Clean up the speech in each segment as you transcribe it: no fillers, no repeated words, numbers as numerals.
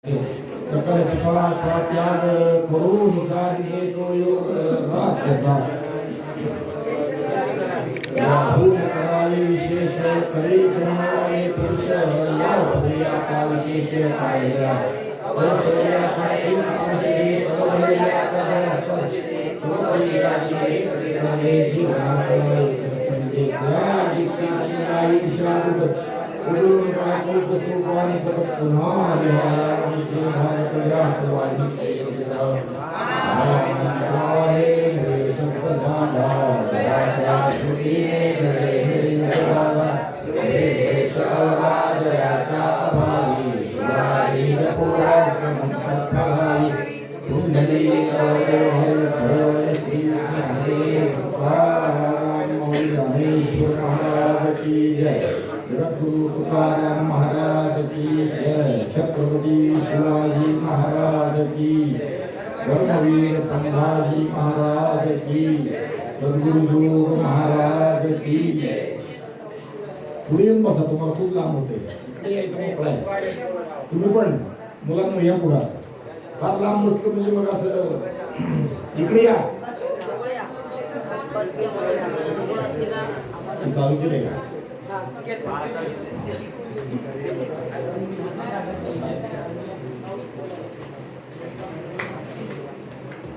सकल सुखाचा त्याग करून साधे तो योग राज्याचा याहून करावे विशेष करी जन्मावे पुरुष या उदयाचा विशेष पाहिला वसल्याचा एक संशय अवघडल्याचा जरा तो परिराजी करणे जीवनात संदेह त्या दीप्ती आई शांत गुरुने पाठवून सुखाने परत पुन्हा देवाचे भारत या सर्वांनी केलेला आहे शब्द झाला दयाच्या श्रुतीने घडे निराला हे शौर्याच्या अभावी शिवाजी जपुराज प्रभावी कुंडली कवळे श्री हरे तुकाराम ज्ञानेश्वर महाराज की जय गुरु तुकाराम महाराज की जय छत्रपती शिवाजी महाराज की धर्मवीर संभाजी महाराज की सद्गुरुदेव महाराज की पुढे येऊन बसा. तुम्हाला खूप लांब होते इकडे यायचं मोकळा आहे. तुम्ही पण मुलांना या पुढे असं फार लांब बसलं म्हणजे मग असं इकडे या चालू केले का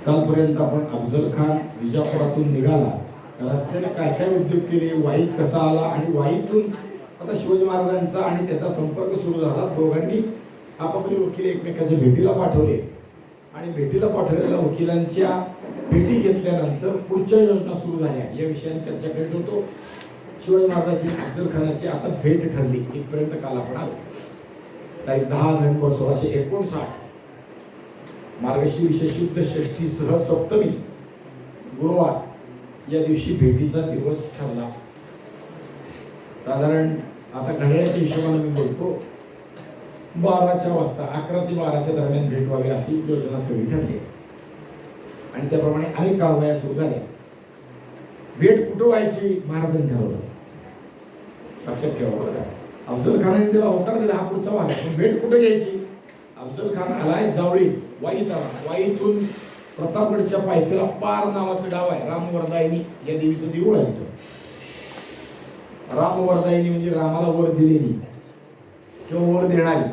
कालपर्यंत आपण अफजल खान विजापुरातून निघाला रस्त्याने काय काय उद्योग केले वाईत कसा आला आणि वाईतून आता शिवाजी महाराजांचा आणि त्याचा संपर्क सुरू झाला. दोघांनी आपापले वकील एकमेकांच्या भेटीला पाठवले आणि भेटीला पाठवलेल्या वकिलांच्या भेटी घेतल्यानंतर पुढच्या योजना सुरू झाल्या या विषयावर चर्चा करीत होतो. शिवाजी महाराजांची अफजल खानाची आता भेट ठरली इथपर्यंत काल आपण आलो. तारीख 10 नोव्हेंबर 1659 मार्गशीर्ष शुद्ध षष्ठी सह सप्तमी गुरुवार या दिवशी भेटीचा दिवस ठरला. साधारण आता घड्याळाच्या हिशोबाने मी बोलतो 12च्या वाजता 11 ते 12च्या दरम्यान भेट व्हावी अशी योजना सगळी ठरली आणि त्याप्रमाणे अनेक कारवाया सुरू झाल्या. भेट कुठं व्हायची महाराजांनी ठरवलं. लक्षात ठेवा बरं का. अफजल खानाने त्याला होकार दिला हा पुढचा भाग आहे. भेट कुठे घ्यायची. अफजल खान आलाय जावळी वाईत आला. वाईतून प्रतापगडच्या पायथ्याला पार नावाचं गाव आहे. रामवरदायिनी या देवीचं देऊळ आहे तिथं. रामवरदायिनी म्हणजे रामाला वर दिलेली किंवा वर देणारी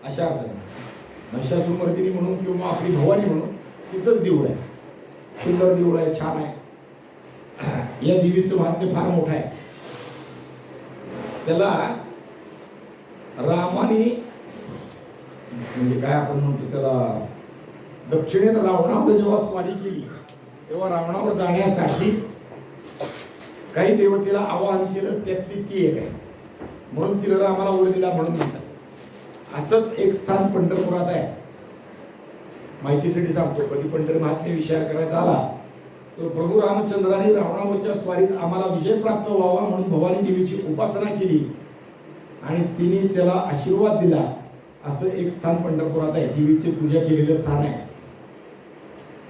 अशा अर्थाने. महिषासुरमर्दिनी म्हणून किंवा आपली भवानी म्हणून तिचंच देऊळ आहे. सुंदर देऊळ आहे, छान आहे. या देवीचं महात्म्य फार मोठं आहे. त्याला रामाने म्हणजे काय आपण म्हणतो त्याला दक्षिणेत रावणावर जेव्हा स्वारी केली तेव्हा रावणावर जाण्यासाठी काही देवतेला आवाहन केलं त्यातली ती एक आहे म्हणून तिला रामाला वर दिला म्हणून म्हणतात. असंच एक स्थान पंढरपुरात आहे. माहितीसाठी सांगतो कधी पंढरी महात्म्य विचार करायचा आला तर प्रभू रामचंद्राने रावणावरच्या स्वारीत आम्हाला विजय प्राप्त व्हावा म्हणून भवानी देवीची उपासना केली आणि तिने त्याला आशीर्वाद दिला. असं एक स्थान पंढरपुरात आहे. देवीची पूजा केलेलं स्थान आहे.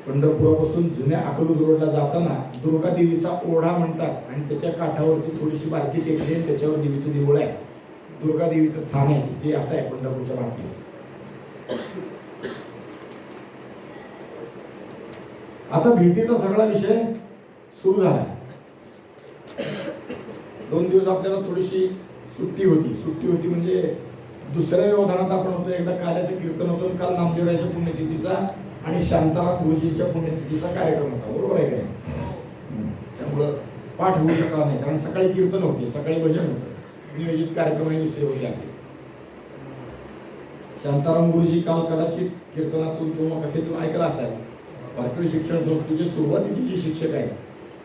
पंढरपुरापासून जुन्या अकलूज रोडला जाताना दुर्गा देवीचा ओढा म्हणतात आणि त्याच्या काठावरती थोडीशी बारकी टेकडी आहे त्याच्यावर देवीचं देऊळ आहे. दुर्गा देवीचं स्थान आहे ते असं आहे पंढरपूरच्या बाबतीत. आता भेटीचा सगळा विषय सुरू झाला. 2 दिवस आपल्याला थोडीशी सुट्टी होती म्हणजे दुसऱ्या व्यवधानात आपण होतो. एकदा काल्याचं कीर्तन होतं काल नामदेवराच्या पुण्यतिथीचा आणि शांताराम गुरुजींच्या पुण्यतिथीचा कार्यक्रम होता. बरोबर आहे का नाही. त्यामुळं पाठ होऊ शकला नाही कारण सकाळी कीर्तन होते, सकाळी भजन होतं, नियोजित कार्यक्रमही दुसरे होते आपले. शांताराम गुरुजी काल कदाचित कीर्तनातून किंवा कथेतून ऐकला असाल. वारकरी शिक्षण संस्थेचे सुरुवातीचे जे शिक्षक आहेत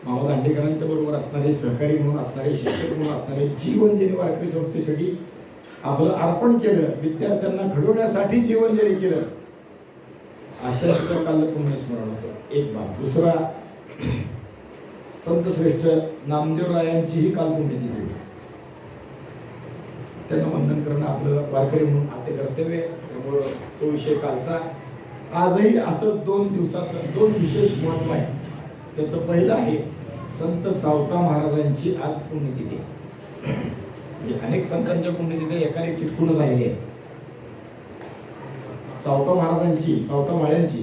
मामा दांडेकरांच्या बरोबर असणारे सहकारी म्हणून असणारे शिक्षक म्हणून असणारे जीवन ज्यांनी वारकरी संस्थेसाठी आपलं अर्पण केलं विद्यार्थ्यांना घडवण्यासाठी जीवन ज्यांनी केलं अशा काल पुण्यस्मरण होतं एक बाब. दुसरा संत श्रेष्ठ नामदेवरायांची ही काल पुण्यतिथी होती. त्यांना वंदन करणं आपलं वारकरी म्हणून आद्य कर्तव्य. त्यामुळं तो विषय कालचा. आजही असं 2 दिवसाचं 2 विशेष महत्व आहे. त्याचं पहिलं आहे संत सावता महाराजांची आज पुण्यतिथी. म्हणजे अनेक संतांच्या पुण्यतिथी एकाने चिटकून झालेली आहे. सावता महाराजांची, सावता माळ्यांची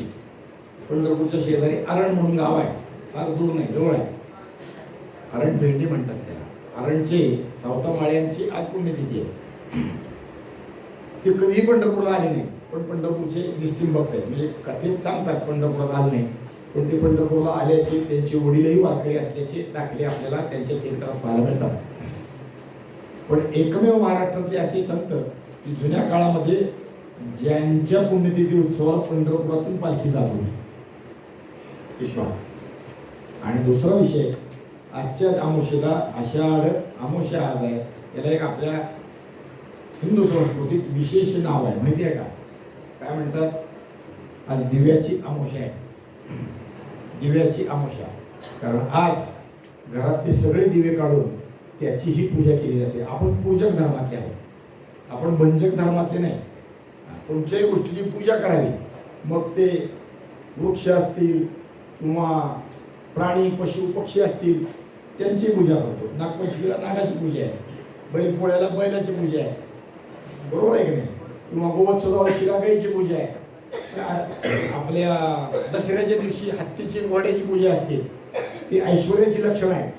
पंढरपूरच्या शेजारी अरण म्हणून गाव आहे, फार दूर नाही, जवळ आहे. अरण भेंडी म्हणतात त्याला. अरणचे सावता माळ्यांची आज पुण्यतिथी आहे. ते कधीही पंढरपूरला आले नाही, पण पंढरपूरचे निश्चित भक्त आहेत. म्हणजे कथेत सांगतात पंढरपूरला आले नाही, पण ते पंढरपूरला आल्याचे, त्यांचे वडीलही वारकरी असल्याचे दाखले आपल्याला त्यांच्या चित्रात पाहायला मिळतात. पण एकमेव महाराष्ट्रातले असे संत की जुन्या काळामध्ये ज्यांच्या पुण्यतिथी उत्सवात पंढरपुरातून पालखी जात होती. आणि दुसरा विषय, आजच्या अमावस्येला आषाढ अमावस्या आज आहे, याला एक आपल्या हिंदू संस्कृतीत विशेष नाव आहे, माहिती आहे का? काय म्हणतात? आज दिव्याची अमावस्या आहे. दिव्याची अमावस्या, कारण आज घरातले सगळे दिवे काढून त्याचीही पूजा केली जाते. आपण पूजक धर्मातले आहोत, आपण भंजक धर्मातले नाही. कोणत्याही गोष्टीची पूजा करावी, मग ते वृक्ष असतील किंवा प्राणी पशु पक्षी असतील त्यांची पूजा करतो. नागपंचमीला नागाची पूजा आहे, बैलपोळ्याला बैलाची पूजा आहे, बरोबर आहे की नाही? किंवा गोवत्सवाला शिरागाईची पूजा आहे, आपल्या दसऱ्याच्या दिवशी हत्तीची घोड्याची पूजा असते, ती ऐश्वर्याची लक्षण आहे.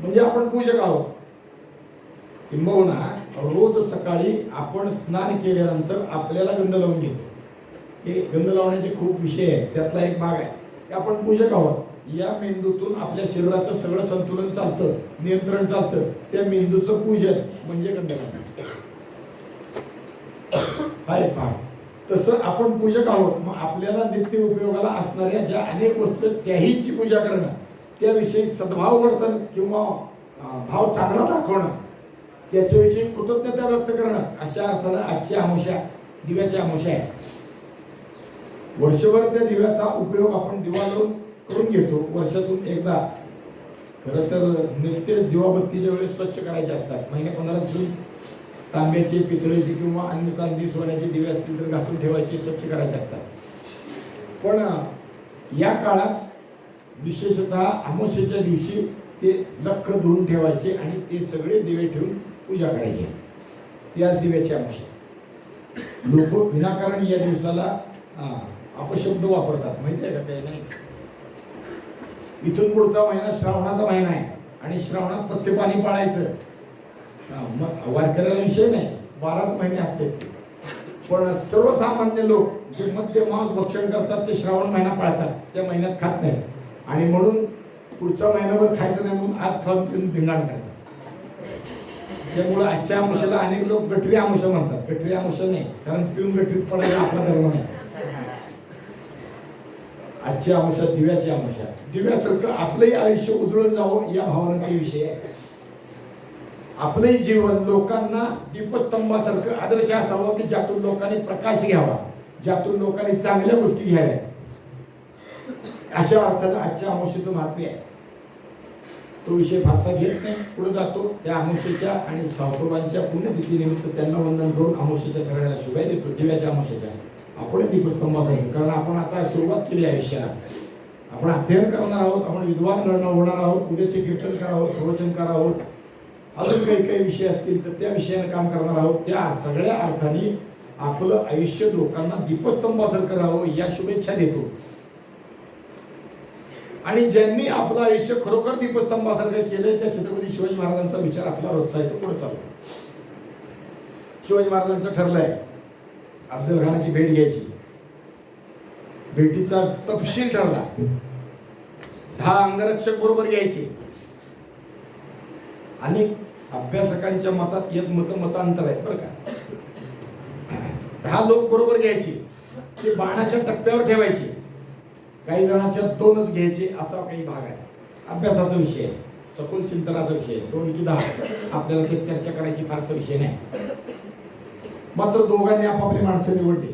म्हणजे आपण पूजक आहोत. किंबहुना रोज सकाळी आपण स्नान केल्यानंतर आपल्याला गंध लावून घेतो. हे गंध लावण्याचे खूप विषय आहेत, त्यातला एक भाग आहे की आपण पूजक आहोत. या मेंदूतून आपल्या शरीराचं सगळं संतुलन चालतं, नियंत्रण चालतं. त्या मेंदूचं पूजन म्हणजे गंध लावणे, हा एक भाग. तसं आपण पूजक आहोत. मग आपल्याला नित्य उपयोगाला असणाऱ्या ज्या अनेक वस्तू त्याहीची पूजा करणं, त्याविषयी सद्भाव वर्तन किंवा भाव चांगला दाखवणं, त्याच्याविषयी कृतज्ञता व्यक्त करणं, अशा अर्थानं आजची अमावस्या दिव्याची अमावस्या आहे. वर्षभर त्या दिव्याचा उपयोग आपण दिवा लावून करून घेतो. वर्षातून एकदा खरं तर नित्य दिवाबत्तीच्या वेळेस स्वच्छ करायचे असतात. महिने 15 दिवस तांब्याचे, पितळेचे किंवा अन्य चांदी सोन्याचे दिवे असतील तर घासून ठेवायचे, स्वच्छ करायचे असतात. पण या काळात विशेषतः अमावस्येच्या दिवशी ते लख धुवून ठेवायचे आणि ते सगळे दिवे ठेवून पूजा करायची. त्याच दिव्याची अमावस्या. लोक विनाकारण या दिवसाला अपशब्द वापरतात, माहिती आहे का? काही नाही. इथून पुढचा महिना श्रावणाचा महिना आहे आणि श्रावणात पथ्य पाणी पाळायचं. मग वारकऱ्याला विषय नाही, 12च महिने असते. पण सर्वसामान्य लोक जे मद्य मांस भक्षण करतात ते श्रावण महिना पाळतात, त्या महिन्यात खात नाही. आणि म्हणून पुढचा महिनाभर खायचं नाही म्हणून आज खाऊन पिऊन धिंगाण करतात. त्यामुळे आजच्या अमावस्येला अनेक लोक गटरी अमावस्या म्हणतात. गटरी अमावस्या नाही, कारण पिऊन गटरीत पडायला आपला धर्म नाही. आजची अमावस्या दिव्याची अमावस्या. दिव्यासारखं आपलंही आयुष्य उजळून जावं या भावनेचा विषय आहे. आपलंही जीवन लोकांना दीपस्तंभासारखं आदर्श असावं की ज्यातून लोकांनी प्रकाश घ्यावा, ज्यातून लोकांनी चांगल्या गोष्टी घ्याव्या, अशा अर्थानं आजच्या अमावस्येचं महत्त्व आहे. तो विषय फारसा घेत नाही, पुढे जातो. त्या अमावस्येच्या आणि सावतोबांच्या पुण्यतिथीनिमित्त त्यांना वंदन करून अमावस्येच्या सगळ्याला शुभेच्छा देतो. दिव्याच्या अमावस्येच्या आपण दीपस्तंभासाठी, कारण आपण आता सुरुवात केली आयुष्याला. आपण अध्ययन करणार आहोत, आपण विद्वान होणार आहोत, उद्याचे कीर्तनकार आहोत, प्रवचनकार आहोत, अजून काही काही विषय असतील तर त्या विषयाने काम करणार आहोत. त्या सगळ्या अर्थाने आपलं आयुष्य लोकांना दीपस्तंभासारखं राहावं या शुभेच्छा देतो. आणि ज्यांनी आपलं आयुष्य खरोखर दीपस्तंभासारखं केलंय त्या छत्रपती शिवाजी महाराजांचा विचार आपला रोजचा आहे, तो पुढे चालू. शिवाजी महाराजांचं ठरलंय अफजल खानाची भेट घ्यायची. भेटीचा तपशील ठरला. 10 अंगरक्षक बरोबर घ्यायचे. आणि अभ्यासकांच्या मतात एक मतांतर आहेत बरं का. 10 लोक बरोबर घ्यायचे, ते बाणाच्या टप्प्यावर ठेवायचे. काही जणांच्या 2च घ्यायचे, असा काही भाग आहे. अभ्यासाचा विषय आहे, सखोल चिंतनाचा विषय आहे. 2 की 10 आपल्याला ते चर्चा करायची फारसा विषय नाही. मात्र दोघांनी आपापली माणसं निवडली,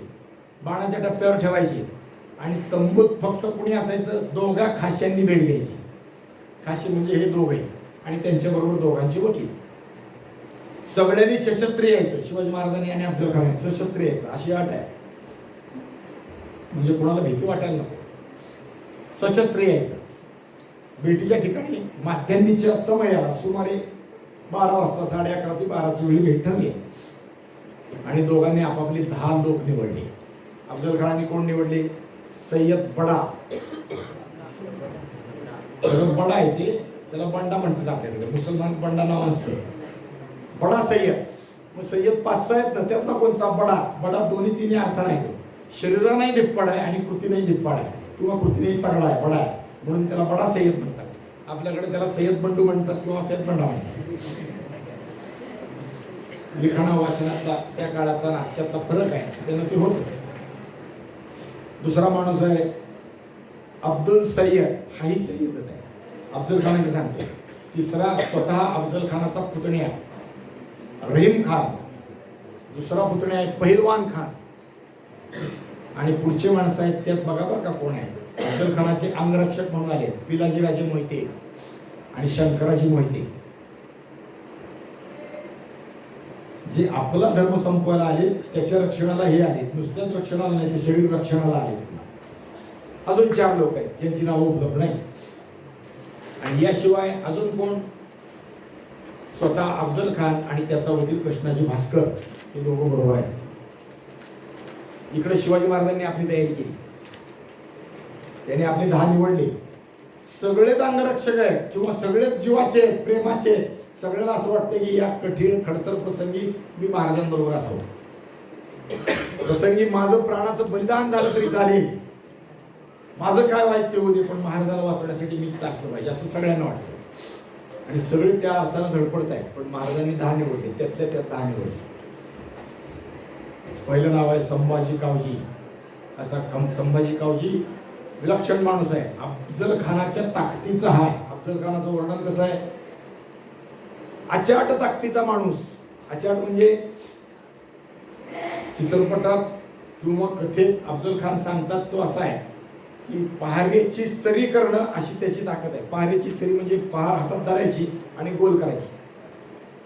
बाणाच्या टप्प्यावर ठेवायची आणि तंबूत फक्त कुणी असायचं, दोघा खाश्यांनी भेट घ्यायची. खाशी म्हणजे हे दोघे आणि त्यांच्याबरोबर दोघांचे वकील. सगळ्यांनी सशस्त्र यायचं. शिवाजी महाराजांनी आणि अफजल खानाने सशस्त्र यायचं अशी अट आहे, म्हणजे कोणाला भीती वाटायला नको. सशस्त्र यायचं. भेटीच्या ठिकाणी माध्यान्नीच्या समयाला सुमारे 12 वाजता, 11:30 ते 12ची वेळी भेट ठरली आणि दोघांनी आपापली 10 लोक निवडले. अफजल खानाने कोण निवडले? सय्यद बडा. बडा आहे ते, त्याला बंडा म्हणतात आपल्याकडे, मुसलमान बंडा नाव असतं. बडा सय्यद. मग सय्यद 5-6 आहेत ना, त्यातला कोणचा? बडा. बडा दोन्ही तिन्ही अर्थ नाही, तो शरीरानेही धिप्पाड आहे आणि कृतीनेही धिप्पाड आहे, किंवा कृतीनेही तगडा आहे, बडा आहे, म्हणून त्याला बडा सय्यद म्हणतात. आपल्याकडे त्याला सय्यद बंडू म्हणतात किंवा सय्यद बंडा म्हणतात. लिखाणा वाचनातला त्या काळाचा आजच्यातला फरक आहे, त्यानं ते होतं. दुसरा माणूस आहे अब्दुल सय्यद. हाही सय्यदच आहे, अफजल खानाचं सांगतो. तिसरा स्वतः अफजल खानाचा पुतण्या रहीम खान. दुसरा पुतण्या आहे पहिलवान खान. आणि पुढचे माणसं आहेत त्यात बघा बरं का कोण आहे. अफजल खानाचे अंगरक्षक म्हणून आले पिलाजीराजे मोहिते आणि शंकराजी मोहिते, जे आपला धर्म संपवायला आले, त्याच्या रक्षणाला हे आले. नुसत्याच रक्षणाला नाही, ते शरीर रक्षणाला आले. अजून 4 लोक आहेत ज्यांची नावं उपलब्ध नाही. आणि याशिवाय अजून कोण? स्वतः अफजल खान आणि त्याचा वडील कृष्णाजी भास्कर, हे दोघं बरोबर आहेत. इकडे शिवाजी महाराजांनी आपली तयारी केली, त्यांनी आपले 10 निवडले. सगळेच अंगरक्षक आहेत किंवा सगळेच जीवाचे आहेत, प्रेमाचे आहेत. सगळ्यांना असं वाटतं की या कठीण खडतर प्रसंगी मी महाराजांबरोबर असावं. प्रसंगी माझं प्राणाचं बलिदान झालं तरी चालेल, माझं काय व्हायचं ते होऊ दे, पण महाराजाला वाचवण्यासाठी मी तिथं असलं पाहिजे, असं सगळ्यांना वाटतं. आणि सगळे त्या अर्थानं धडपडत आहेत. पण महाराजांनी 10 निवडले, त्यातल्या त्यात 10 निवडले. पहिलं नाव आहे संभाजी कावजी. असा संभाजी कावजी विलक्षण माणूस आहे. अफजल खानाच्या ताकदीचा हा. अफजल खानाचं वर्णन कसं आहे? अचाट ताकदीचा माणूस. अचाट म्हणजे चित्रपटात किंवा कथेत अफजल खान सांगतात तो असा आहे की पहारेची सरी करणं अशी त्याची ताकद आहे. पहारेची सरी म्हणजे पहार हातात धरायची आणि गोल करायची.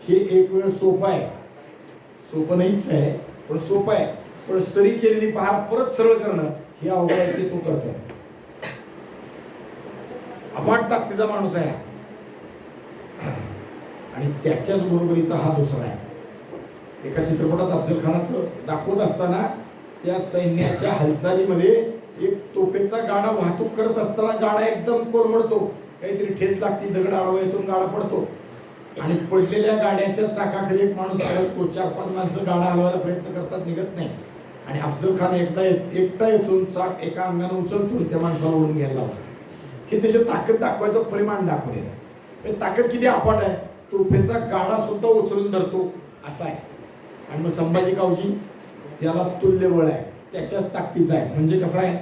हे एक वेळ सोपं आहे, सोपं नाहीच आहे पण सोपं आहे. पण सरी केलेली पहार परत सरळ करणं हे अवघड आहे, ते तो करतोय. अफाट ताकदीचा माणूस आहे. आणि त्याच्याच बरोबरीचा हा दुसरा आहे. एका चित्रपटात अफजल खानाचं दाखवत असताना त्या सैन्याच्या हालचालीमध्ये एक तोफेचा गाडा वाहतूक करत असताना गाडा एकदम कोलमडतो, काहीतरी ठेच लागते, दगड आडवा येतो, गाडा पडतो आणि पडलेल्या गाड्याच्या चाकाखाली एक माणूस अडकतो. 4-5 माणसं गाडा हलवायला प्रयत्न करतात, निघत नाही. आणि अफजल खान एकटा येथून चाक एका अंगाने उचलतो, त्या माणसाला ओढून घ्यायला लावतो. हे त्याची ताकद दाखवायचं परिमाण दाखवलेलं आहे. ताकद किती अफाट आहे, तोफेचा गाडा सुद्धा उचलून धरतो असा आहे. आणि मग संभाजी कावजी त्याला तुल्यबळ आहे, त्याच्याच ताकदीचा आहे. म्हणजे कसं आहे,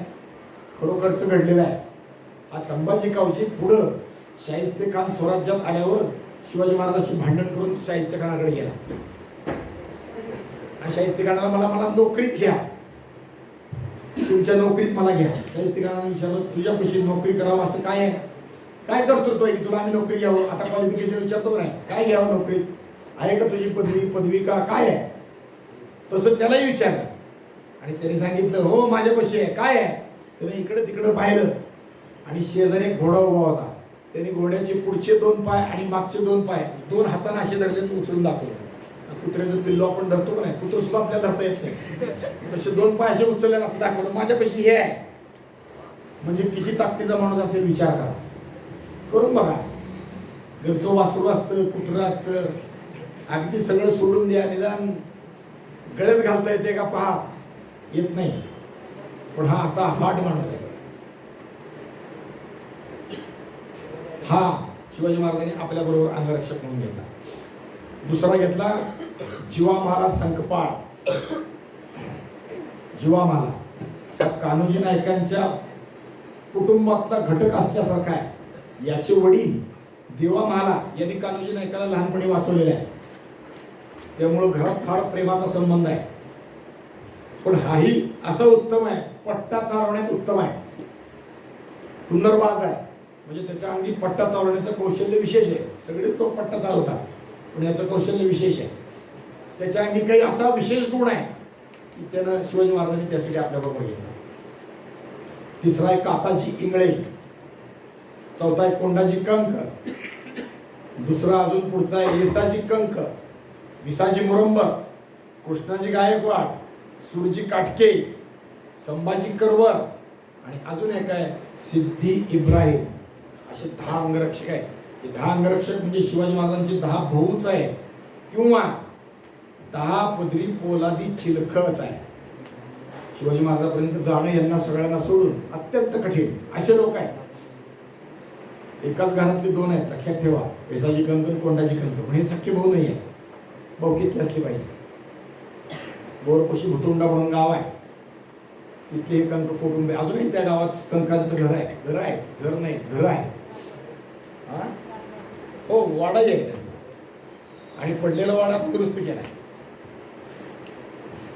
खरोखरच घडलेला आहे. हा संभाजी कावजी पुढं शाहिस्ते खान स्वराज्यात आल्यावर शिवाजी महाराजांशी भांडण करून शाहिस्ते खानाकडे गेला. आणि शाहिस्ते खानाला मला नोकरीत घ्या, तुमच्या नोकरीत मला घ्या. शाहिस्ते खानाने विचारलं, तुझ्यापाशी नोकरी करावं असं काय आहे? काय कर्तृत्व आहे की तुला आम्ही नोकरी घ्यावं? आता क्वालिफिकेशन विचारतो नाही, काय घ्यावं नोकरीत? आहे का तुझी पदविका काय आहे? तसं त्यालाही विचारलं. आणि त्याने सांगितलं, हो माझ्यापाशी आहे. काय आहे? त्याने इकडे तिकडे पाहिलं आणि शेजारी एक घोडा उभा होता. त्याने घोड्याचे पुढचे 2 पाय आणि मागचे 2 पाय 2 हाताने असे धरले, उचलून दाखवले. कुत्र्याचं पिल्लू आपण धरतो का नाही, कुत्र सुद्धा आपल्याला धरता येत नाही, तसे 2 पाय असे उचलले असं दाखवलं, माझ्यापाशी हे आहे. म्हणजे किती ताकदीचा माणूस असेल विचार करा, करून बघा. घरचं वासरू असतं, कुत्रं असतं, अगदी सगळं सोडून द्या, निदान गळ्यात घालता येते का पहा, येत नाही. पण हा असा अफाट माणूस आहे. हा शिवाजी महाराजांनी आपल्या बरोबर अंगरक्षक म्हणून घेतला. दुसरा घेतला जीवामाला संकपाळ. जीवामाला हा कान्होजी नायकांच्या कुटुंबातला घटक असल्यासारखा आहे. याचे वडील देवामाला यांनी कान्होजी नायकाला लहानपणी वाचवलेले आहे, त्यामुळं घरात फार प्रेमाचा संबंध आहे. पण हाही असं उत्तम आहे, पट्टा चालवण्यात उत्तम आहे, हुन्नरबाज आहे. म्हणजे त्याच्या अंगी पट्टा चालवण्याचं कौशल्य विशेष आहे. सगळेच तो पट्टा चालवतात, पण याचं कौशल्य विशेष आहे. त्याच्या अंगी काही असा विशेष गुण आहे की त्यानं शिवाजी महाराजांनी त्यासाठी आपल्याबरोबर घेतला. तिसरा आहे काताजी इंगळे. चौथा आहे कोंडाजी कंक. दुसरा अजून पुढचा आहे येसाजी कंक, विसाजी मुरंबर, कृष्णाजी गायकवाड, सुरजी काटके, संभाजी करवर आणि अजून एक आहे सिद्धी इब्राहिम, असे 10 अंगरक्षक आहे. हे 10 अंगरक्षक म्हणजे शिवाजी महाराजांचे 10 भाऊच आहे किंवा 10 पदरी पोलादी चिलखत आहे. शिवाजी महाराजांपर्यंत जाणं यांना सगळ्यांना सोडून अत्यंत कठीण असे लोक आहेत. एकाच घरातले 2 आहेत, लक्षात ठेवा. पेसाजी कंक, कोंडाजी कंक, पण हे सख्खे भाऊ नाही आहे. भाऊकीतले असले पाहिजे. बोरपोशी भुतुंडा म्हणून गाव आहे, तिथले हे कंक कुटुंब आहे. अजूनही त्या गावात कंकांचं घर आहे. घर नाही, घर आहे. हो, वाडाही आहे त्यांचा आणि पडलेला वाडा दुरुस्त केलाय,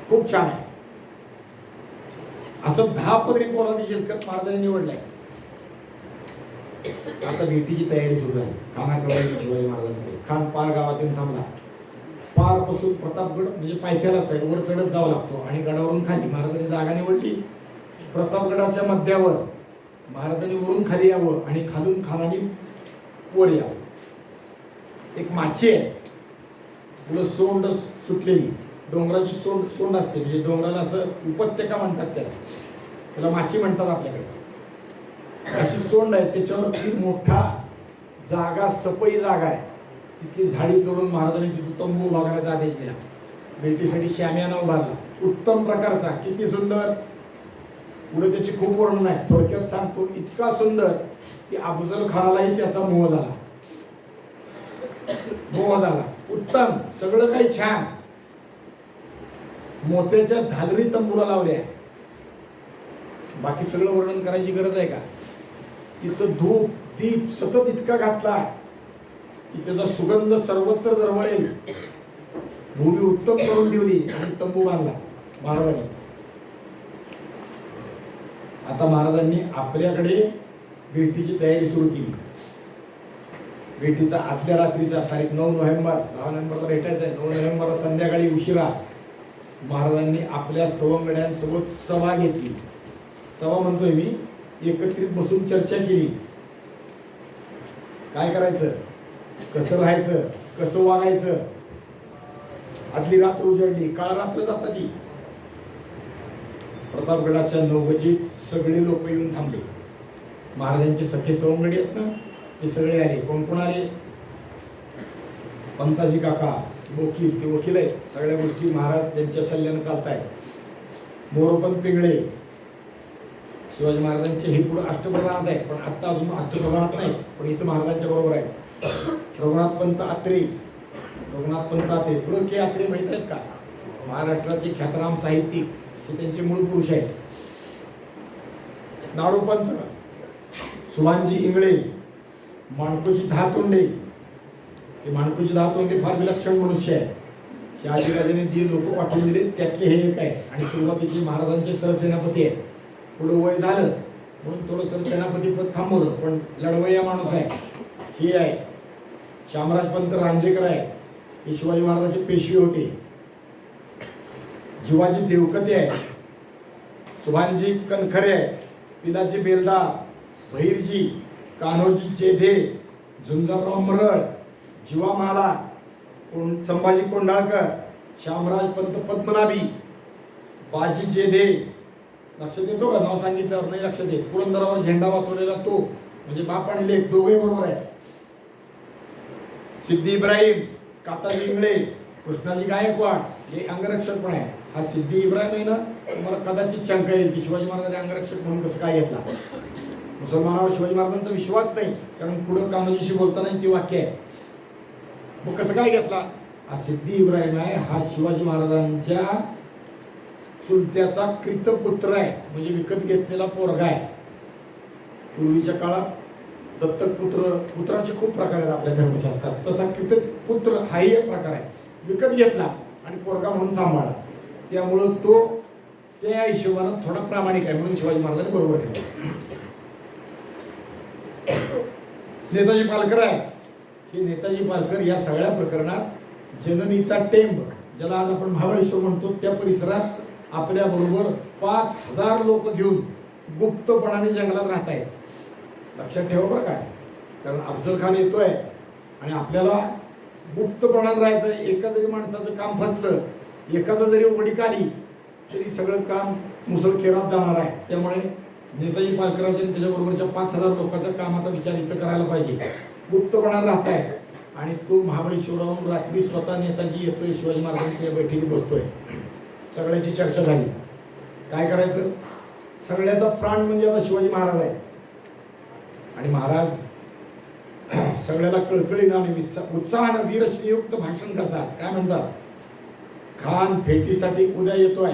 खूप छान आहे. असं 10 पदरी पोलादी चिलखत महाराजांनी निवडलाय. आता भेटीची तयारी सुरू झाली. खानाकडे शिवाजी महाराजांकडे. खान पार गावातून थांबला. पार पासून प्रतापगड म्हणजे पायथ्यालाच आहे, वर चढत जावं लागतो आणि गडावरून खाली. महाराजांनी जागा निवडली प्रतापगडाच्या मध्यावर. महाराजांनी वरून खाली यावं आणि खालून खानाने वर यावं. एक माची आहे, पुढं सोंड सुटलेली, डोंगराची सोंड असते, म्हणजे डोंगराला असं उपत्यका म्हणतात, त्याला माची म्हणतात आपल्याकडे. अशी सोंड आहे, त्याच्यावर खूप मोठा जागा, सपई जागा आहे. तिथली झाडी तोडून महाराजांनी तिथं तंबू उभा करायचा आदेश दिला. भेटीसाठी शामियाना उभारला, उत्तम प्रकारचा. किती सुंदर. पुढे त्याची खूप वर्णन आहे, थोडक्यात सांगतो. इतका सुंदर की अफजल खानालाही त्याचा मोह झाला. उत्तम, सगळं काही छान. मोत्याच्या झालरी तंबूला लावल्या. बाकी सगळं वर्णन करायची गरज आहे का? तिथं धूप दीप सतत इतका घातला की त्याचा सुगंध सर्वत्र दरवळेल. भूमी उत्तम करून ठेवली आणि तंबू बांधला महाराजांनी. आता महाराजांनी आपल्याकडे भेटीची तयारी सुरू केली. भेटीचा आदल्या रात्रीचा तारीख 9 नोव्हेंबर, 10 नोव्हेंबरला भेटायचं आहे. 9 नोव्हेंबरला संध्याकाळी उशिरा महाराजांनी आपल्या सवंगड्यांसोबत सभा घेतली. सभा म्हणतोय मी, एकत्रित बसून चर्चा केली. काय करायचं, कसं राहायचं, कसं वागायचं. आदली रात्र उजळली, काळ रात्र जाता ती. प्रतापगडाच्या नौगजीत सगळे लोक येऊन थांबले. महाराजांचे सखे सवंगडी आहेत ना, ते सगळे आले. कोण कोण आले? पंताजी काका वकील, ते वकील आहेत. सगळ्या गोष्टी महाराज त्यांच्या सल्ल्यानं चालताय. मोरोपंत पिंगळे, शिवाजी महाराजांचे हे पुढे अष्टप्रधानात आहे, पण आता अजून अष्टप्रधानात नाही, पण इथं महाराजांच्या बरोबर आहे. रघुनाथपंत आत्रे, पुढे के आत्रे माहित आहेत का? महाराष्ट्राचे ख्यातनाम साहित्यिक, हे त्यांचे मूळ पुरुष आहेत. नारोपंत, सुभानजी इंगळे, माणकोजी 10 तोंडे. हे माणकोजी 10 तोंडे फार विलक्षण मनुष्य आहे. शहाजीराजांनी जे लोक पाठवून दिले त्यातले हे एक आहे आणि सुरुवातीचे महाराजांचे सरसेनापती आहेत. पुढे वय झालं म्हणून थोडं सरसेनापती पद थांबवलं, पण लढवय्या माणूस आहे. हे आहे शामराजपंत रांजेकर आहे, हे शिवाजी महाराजांचे पेशवे होते. जिवाजी देवकते आहे, सुभानजी कनखरे आहे, पिलाजी बेलदार, भैरजी, कान्होजी चेधे, झुंजारराव मरळ, जीवामाला, संभाजी कोंडाळकर, शामराजपंत पद्मनाभी, बाजी चेधे. लक्षात येतो का? नाव सांगितल्यावर नाही लक्षात येत. पुरंदरावर झेंडा वाचवलेला तो, म्हणजे बाप आणि लेक दोघे बरोबर आहे. सिद्धी इब्राहिम, काताजी इंगळे, कृष्णाजी गायकवाड, हे अंगरक्षक पण आहे. हा सिद्धी इब्राहिम आहे ना, तुम्हाला कदाचित शंका येईल की शिवाजी महाराजांनी अंगरक्षक म्हणून कसं काय घेतला. मुसलमानावर शिवाजी महाराजांचा विश्वास नाही, कारण पुढं कान्होजीशी बोलताना ती वाक्य आहे. मग कसं काय घेतला? हा सिद्धी इब्राहिम आहे, हा शिवाजी महाराजांच्या चुलत्याचा कृतपुत्र आहे, म्हणजे विकत घेतलेला पोरगा आहे. पूर्वीच्या काळात दत्तक पुत्राचे खूप प्रकार आहेत आपल्या धर्मशास्त्रात. तसा कृतपुत्र हाही एक प्रकार आहे. विकत घेतला आणि पोरगा म्हणून सांभाळला, त्यामुळं तो त्या हिशोबानं थोडा प्रामाणिक आहे, म्हणून शिवाजी महाराजांनी बरोबर ठेवला. नेताजी पालकर आहे, हे नेताजी पालकर या सगळ्या प्रकरणात जननीचा टेंब, ज्याला आज आपण महाबळेश्वर म्हणतो, त्या परिसरात आपल्या बरोबर 5000 लोक घेऊन गुप्तपणाने जंगलात राहत आहेत. लक्षात ठेवा बरं काय, कारण अफजल खान येतोय आणि आपल्याला गुप्तपणाने राहायचं. एका जरी माणसाचं काम फसलं, एकाचं जरी उघडीक आली तरी सगळं काम मुसळखेरात जाणार आहे. त्यामुळे नेताजी पालकरांच्या आणि त्याच्याबरोबरच्या 5,000 लोकांच्या कामाचा विचार इथं करायला पाहिजे. गुप्तपणात राहत आहे आणि तो महाबळेश्वरावरून रात्री स्वतः नेताजी येतोय, शिवाजी महाराजांच्या बैठकीत बसतोय. सगळ्याची चर्चा झाली. काय करायचं? सगळ्याचा प्राण म्हणजे आता शिवाजी महाराज आहे आणि महाराज सगळ्याला कळकळीनं आणि उत्साहानं वीरश्रीयुक्त भाषण करतात. काय म्हणतात? खान भेटीसाठी उद्या येतोय.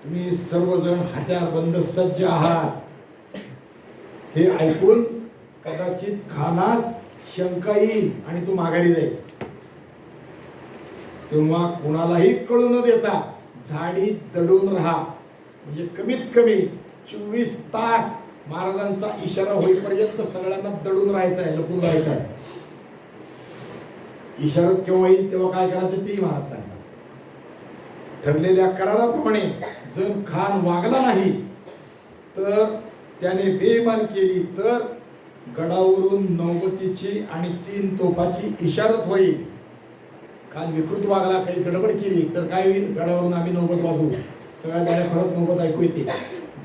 तुम्ही सर्वजण हत्यारबंद सज्ज आहात. हे ऐकून कदाचित खानास शंका येईल आणि तो माघारी जाईल. तेव्हा कुणालाही कळू न देता झाडीत दडून राहा. म्हणजे कमीत कमी 24 तास महाराजांचा इशारा होईपर्यंत सगळ्यांना दडून राहायचं आहे, लपून राहायचं आहे. इशारा केव्हा येईल तेव्हा काय करायचं तेही महाराज सांगतात. ठरलेल्या कराराप्रमाणे जर खान वागला नाही तर त्याने बेईमान केली तर गडावरून नौबतीची आणि 3 तोफाची इशारत होईल. खान विकृत वागला, काही गडबड केली तर काय होईल? गडावरून आम्ही नौबत वाजवू. सगळ्या गाड्या खरंच नौबत ऐकू येते.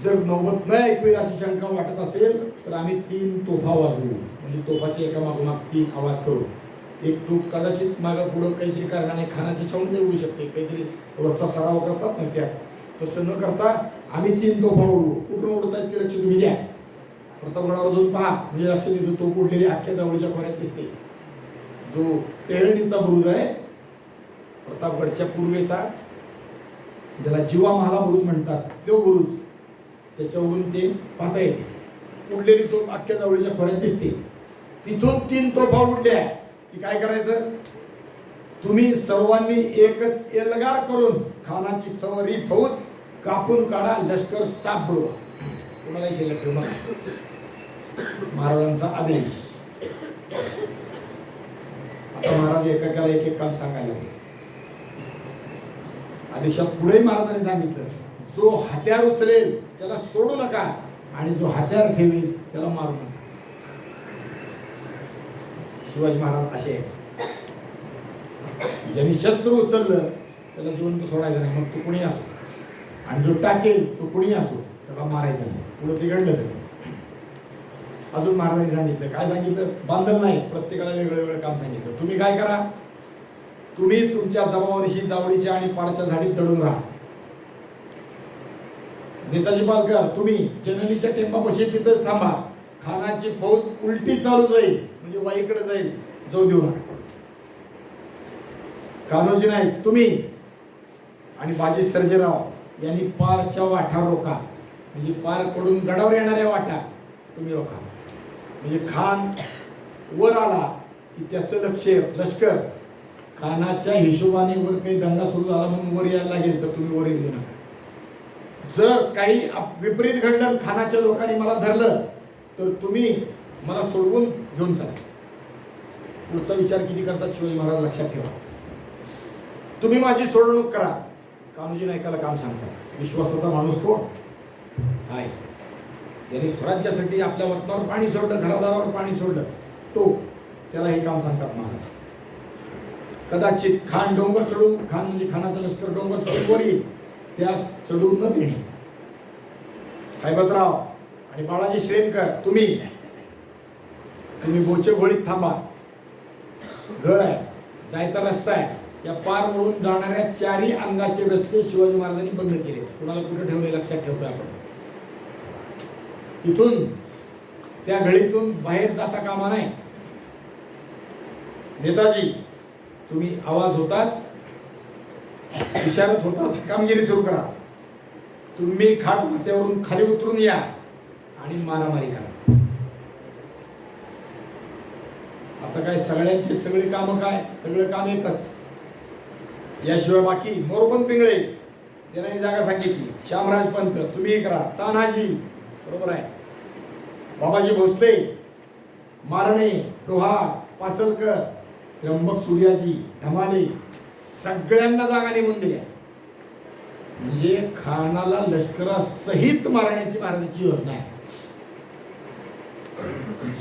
जर नौबत न ऐकू येईल अशी शंका वाटत असेल तर आम्ही 3 तोफा वाजवू. म्हणजे तोफाचे एका मागोमाग 3 आवाज करू. एक तोफ कदाचित मागं पुढं काहीतरी कारणाने खानाच्या छावून उडू शकते, काहीतरी रोजचा सराव करतात ना त्या, तसं न करता आम्ही 3 तोफा उडवू. कुठून उडतात ते लक्ष तुम्ही द्या. प्रतापगडावर जाऊन पहा, म्हणजे लक्ष देतो तोफ उडलेली अख्ख्या जवळच्या खोऱ्यात दिसते. जो टेहळणीचा बुरुज आहे प्रतापगडच्या पूर्वेचा, ज्याला जीवा महाला बुरुज म्हणतात, तो बुरुज, त्याच्यावरून ते पाहता येते. उडलेली तोफ अख्ख्या जवळच्या खोऱ्यात दिसते. तिथून 3 तोफा उडल्या की काय करायचं? तुम्ही सर्वांनी एकच एल्गार करून खानाची सवरी फौज कापून काढा, लष्कर साफ बुडवा. कोणालाही शिल्लक ठेवू नका. महाराजांचा आदेश. आता महाराज एकाला एक एक काम सांगायला लागले. आदेशात पुढेही महाराजांनी सांगितलं, जो हत्यार उचलेल त्याला सोडू नका आणि जो हत्यार ठेवेल त्याला मारू नका. शिवाजी महाराज असे आहेत. ज्यांनी शस्त्र उचललं त्याला जिवंत सोडायचं नाही, मग तो कुणी असो. आणि जो टाकेल तो कुणी असो त्याला मारायचं नाही. पुढे ते घडलं सगळं. अजून महाराजांनी सांगितलं, काय सांगितलं? बांधल नाही, प्रत्येकाला वेगळं वेगळं काम सांगितलं. तुम्ही काय करा? तुम्ही तुमच्या जमावानिशी जावळीच्या आणि पारच्या झाडीत दडून राहा. नेताजी पालकर, तुम्ही जननीच्या टेंबापाशी तिथंच थांबा. खानाची फौज उलटी चालू जाईल, म्हणजे वाईकडे जाईल, जाऊ देऊ नका. कान्होजी नाईक, तुम्ही आणि बाजी सर्जेराव यांनी पारच्या वाटा रोका. म्हणजे पार कडून गडावर येणाऱ्या वाटा तुम्ही रोखा. म्हणजे खान वर आला की त्याचं लष्कर खानाच्या हिशोबाने वर काही दंगा सुरू झाला म्हणून वर यायला लागेल तर तुम्ही वर येऊ नका. जर काही विपरीत घडलं, खानाच्या लोकांनी मला धरलं तर तुम्ही मला सोडवून घेऊन चला. पुढचा विचार किती करतात शिवाजी महाराज लक्षात ठेवा. तुम्ही माझी सोडवणूक करा. कान्होजी नाईकाला काम सांगतात. विश्वासाचा माणूस कोण आहे? ज्यांनी स्वराज्यासाठी आपल्या वतनावर पाणी सोडलं, घरादारावर पाणी सोडलं, तो त्याला हे काम सांगतात महाराज. कदाचित खान डोंगर चढून, खान म्हणजे खानाचं लष्कर डोंगर चढून वर येईल, त्यास चढून न देणे. हैबतराव आणि बाळाजी श्रेणकर, तुम्ही बोचे घोळीत थांबा. गड आहे, जायचा रस्ता आहे. या पार वरून जाणाऱ्या 4ही अंगाचे रस्ते शिवाजी महाराजांनी बंद केले. कुणाला कुठे ठेवले लक्षात ठेवतोय आपण. तिथून त्या गळीतून बाहेर जाता कामा नाही. नेताजी, तुम्ही आवाज होताच, इशारत होताच कामगिरी सुरू करा. तुम्ही खाट माथ्यावरून खाली उतरून या आणि मारामारी करा. आता काय सगळ्यांची सगळी कामं काय? सगळं काम एकच. याशिवाय बाकी मोरपंत पिंगळे त्यांनी जागा सांगितली. श्यामराज पंत, तुम्ही करा. तानाजी, बरोबर आहे. बाबाजी भोसले, मारणे, डोहार, पासलकर, त्र्यंबक सूर्याजी, धमाले, सगळ्यांना जागा नेमून दिल्या. म्हणजे खानाला लष्करासहित मारण्याची महाराजांची योजना आहे.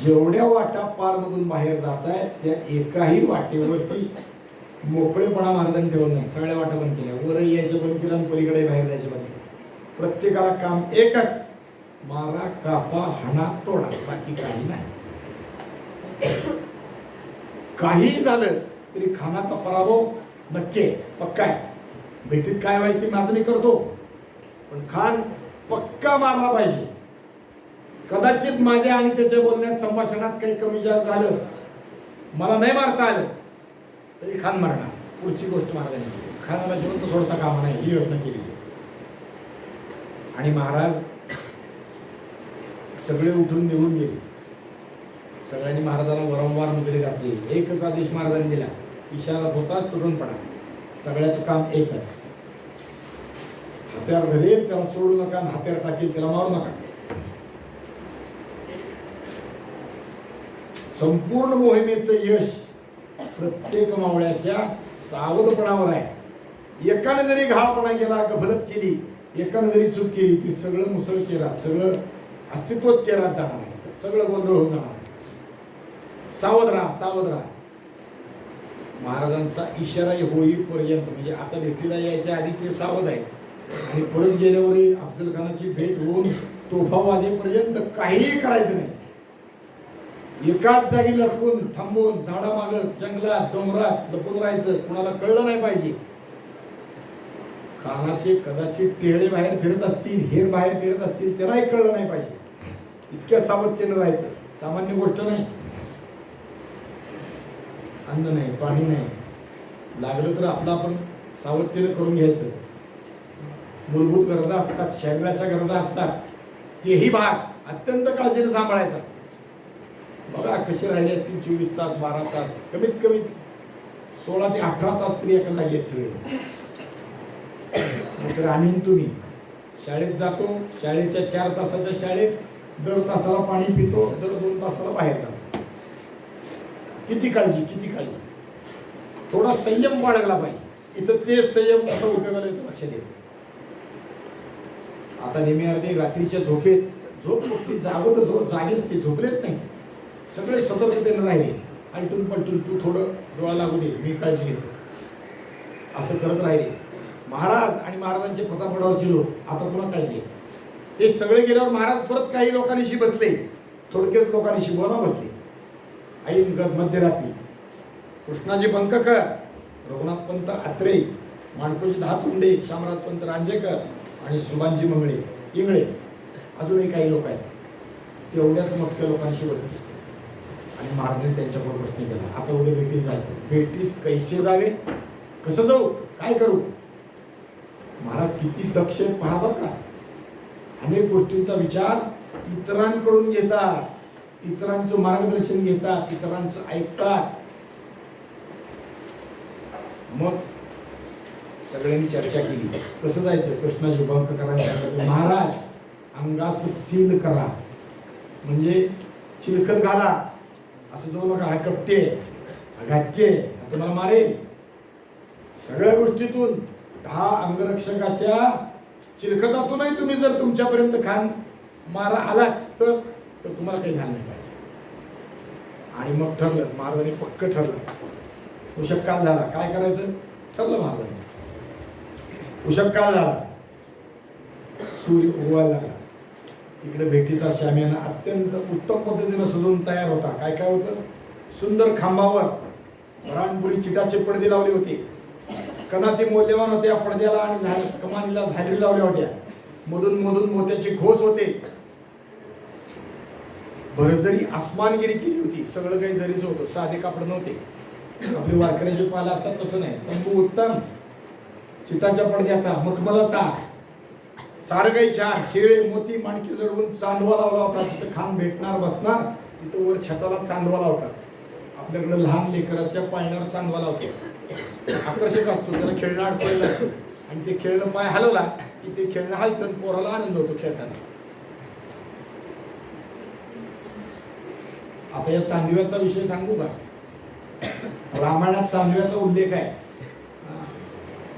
जेवढ्या वाटा पार मधून बाहेर जात आहेत त्या एकाही वाटेवरती मोकळेपणा महाराजांनी ठेवलं नाही. सगळ्या वाटा बंद केल्या. वर यायचं बंद केलं आणि पलीकडे बाहेर जायचं बंद केलं. प्रत्येकाला काम एकच, मारा, कापा, हाणा, तोडा, बाकी काही नाही. काही झालं तरी खानाचा पराभव नक्की आहे, पक्का आहे. भेटीत काय व्हायची माझं मी करतो, पण खान पक्का मारला पाहिजे. कदाचित माझ्या आणि त्याच्या बोलण्यात संभाषणात काही कमी जास्त झालं, मला नाही मारता आलं तरी खान मारणार. पुढची गोष्ट महाराजांनी केली, खानाला जिवंत सोडता कामा नाही ही योजना केली. आणि महाराज सगळे उठून निघून गेले. सगळ्यांनी महाराजांना वारंवार मुजरे घातली. एकच आदेश महाराजांनी दिला, इशारा होताच तुटून पडा, सगळ्याचं काम एकच, हत्यार धरेल त्याला सोडू नका, हत्यार टाकेल त्याला मारू नका. संपूर्ण मोहिमेचं यश प्रत्येक मावळ्याच्या सावधपणावर आहे. एकाने जरी घाळपणा केला, गफलत केली, एकाने जरी चूक केली, ती सगळं मुसळ केला, सगळं अस्तित्वच केला जाणार आहे, सगळं गोंधळ होऊन जाणार आहे. सावध राहा, सावध राहा. महाराजांचा इशारा होईपर्यंत, म्हणजे आता भेटीला यायच्या आधी ते सावध आहे, आणि परत गेल्यावर अफजल खानाची भेट होऊन तोफा वाजेपर्यंत काहीही करायचं नाही. एकाच जागी लटकून थांबून झाडामागं, जंगलात, डोंगरात लपून राहायचं, कुणाला कळलं नाही पाहिजे. खानाचे कदाचित टेहळे बाहेर फिरत असतील, हेर बाहेर फिरत असतील, त्यांनाही कळलं नाही पाहिजे. इतक्या सावधतेनं राहायचं सामान्य गोष्ट नाही. अन्न नाही, पाणी नाही, लागलं तर आपलं आपण सावधतेनं करून घ्यायचं. मूलभूत गरजा असतात, शरीराच्या गरजा असतात, तेही भाग अत्यंत काळजीने सांभाळायचा. बघा कसे राहिले असतील 24 तास, 12 तास, कमीत कमी 16 ते 18 तास तरी एका जागी आहेत सगळे. तर आम्ही तुम्ही शाळेत जातो, शाळेच्या 4 तासाच्या शाळेत दर तासाला पाणी पितो, दर 2 तासाला बाहेर जातो. किती काळजी, किती काळजी. थोडा संयम बाळगला पाहिजे. इथं ते संयम कसा उपयोगाला येतो लक्षात येतो. आता नेहमी अर्धे रात्रीच्या झोपेत, झोप कुठली जागत जागेच ते झोपलेच नाही, सगळे सतर्कतेने राहिले. आलटून पलटून तू थोडं डोळा लागू दे, मी काळजी घेतो, असं करत राहिले. महाराज आणि महाराजांचे प्रतापगडावरचे लोक आता पुन्हा काळजी. हे सगळे गेल्यावर महाराज परत काही लोकांनीशी बसले, थोडकेच लोकांनीशी बोला बसले. ऐन मध्यरात्री कृष्णाजी बंककर, रघुनाथपंत आत्रे, माणकोजी दहातुंडे, शामराज पंत रांजेकर आणि सुभानजी मंगळे इंगळे, अजूनही काही लोक आहेत, तेवढ्याच मोजक्या लोकांशी बसले. आणि महाराजांनी त्यांच्याबरोबर प्रश्न केला, आता उद्या भेटीस जायचं, भेटीस कैसे जावे, कसं जाऊ, काय करू. महाराज किती दक्ष आहेत पहा बरं का. अनेक गोष्टींचा विचार इतरांकडून घेतात, इतरांचं मार्गदर्शन घेतात, इतरांचं ऐकतात. मग सगळ्यांनी चर्चा केली कसं जायचं. कृष्णाजी बंककरांच्या महाराज अंगास सील करा, म्हणजे चिलखत घाला, असं जाऊ नका, हा कपटे, हा घातके, तुम्हाला मारेल. सगळ्या गोष्टीतून 10 अंगरक्षकाच्या चिलखतातूनही तुम्ही जर तुमच्यापर्यंत खान मारा आलाच तर तुम्हाला काही झालं नाही पाहिजे. आणि मग ठरलं, महाराजांनी पक्क ठरलं. उशक्काल झाला, काय करायचं ठरलं महाराजांनी. उशक्काल झाला, सूर्य उगवायला लागला. इकडे भेटीचा शामियाना अत्यंत उत्तम पद्धतीनं सजवून तयार होता. काय काय होतं, सुंदर खांबावर रानपुरी चिटाचे पडदे लावले होते, कणाती मौल्यवान होत्या पडद्याला आणि कमानीला झाली लावल्या होत्या, मधून मधून मोत्याचे घोस होते. भरजरी आसमानगिरी केली होती, सगळं काही जरीचं होतं, साधे कापड नव्हते. आपले वारकऱ्याचे पाला असतात तसं नाही, तंबू उत्तम चिटाच्या पडद्याचा, मखमलाचा, सारं काही छान, खेळे मोती माणकी जडवून चांदवा लावला होता. जिथं खान भेटणार बसणार तिथं वर छताला चांदवा लावतात. आपल्याकडे लहान लेकराच्या पाळण्यावर चांदवा लावतो, आकर्षक असतो, त्याला खेळणं अडकलेलं असतं, आणि ते खेळणं पाय हलवला की ते खेळणं हलतं, पोराला आनंद होतो खेळताना. आता या चांदव्याचा विषय सांगू का. रामायणात चांदव्याचा उल्लेख आहे.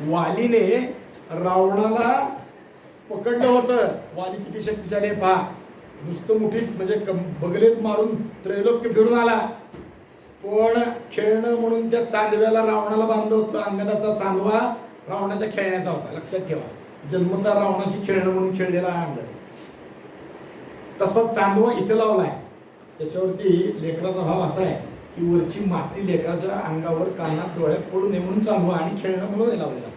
वालीने रावणाला पकडलं होतं. वाली किती शक्तिशाली आहे पहा. नुसतं मुठीत म्हणजे बगलेत मारून त्रैलोक्य फिरून आला, पण खेळणं म्हणून त्या चांदव्याला रावणाला बांधलं होतं. अंगदाचा चांदवा रावणाच्या खेळण्याचा होता, लक्षात ठेवा. जन्मता रावणाशी खेळणं म्हणून खेळलेला आहे अंगद. तसंच चांदवा इथे लावलाय. त्याच्यावरती लेकराचा भाव असा आहे की वरची माती लेकराच्या अंगावर कानात डोळ्यात पडू नये म्हणून चांदवा आणि खेळणं म्हणून लावलेला.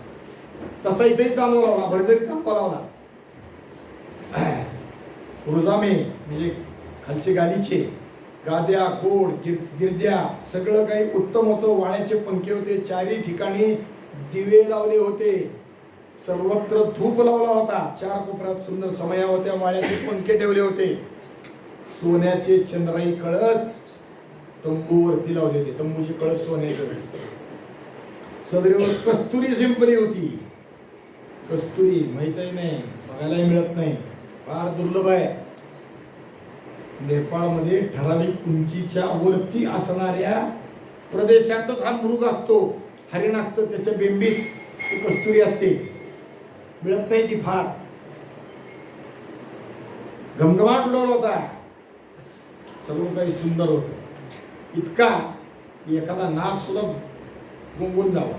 तसा इथेही चांदवा लावला, भरजरी चांदवा लावला. रुजामे म्हणजे खालचे गालीचे, गाद्या, गोड, गिरद्या सगळं काही उत्तम होतं. वाण्याचे पंखे होते, चारही ठिकाणी दिवे लावले होते, सर्वत्र धूप लावला होता. 4 कोपऱ्यात सुंदर समया होत्या, वाण्याचे पंखे ठेवले होते. सोन्याचे चंद्राई कळस तंबूवरती लावले होते. तंबूचे कळस सोन्याचे होते. सदरेवर कस्तुरी शिंपली होती. कस्तुरी माहीतही नाही, बघायलाही मिळत नाही, फार दुर्लभ आहे. नेपाळमध्ये ठराविक उंचीच्या वरती असणाऱ्या प्रदेशातच हा मृग असतो. हरिण असतं, त्याच्या बेंबीत कस्तुरी असते, मिळत नाही ती. फार घमघमाट उडवला होता, सर्व काही सुंदर होत. इतका की एखादा नाग सुद्धा गुंगून जावा.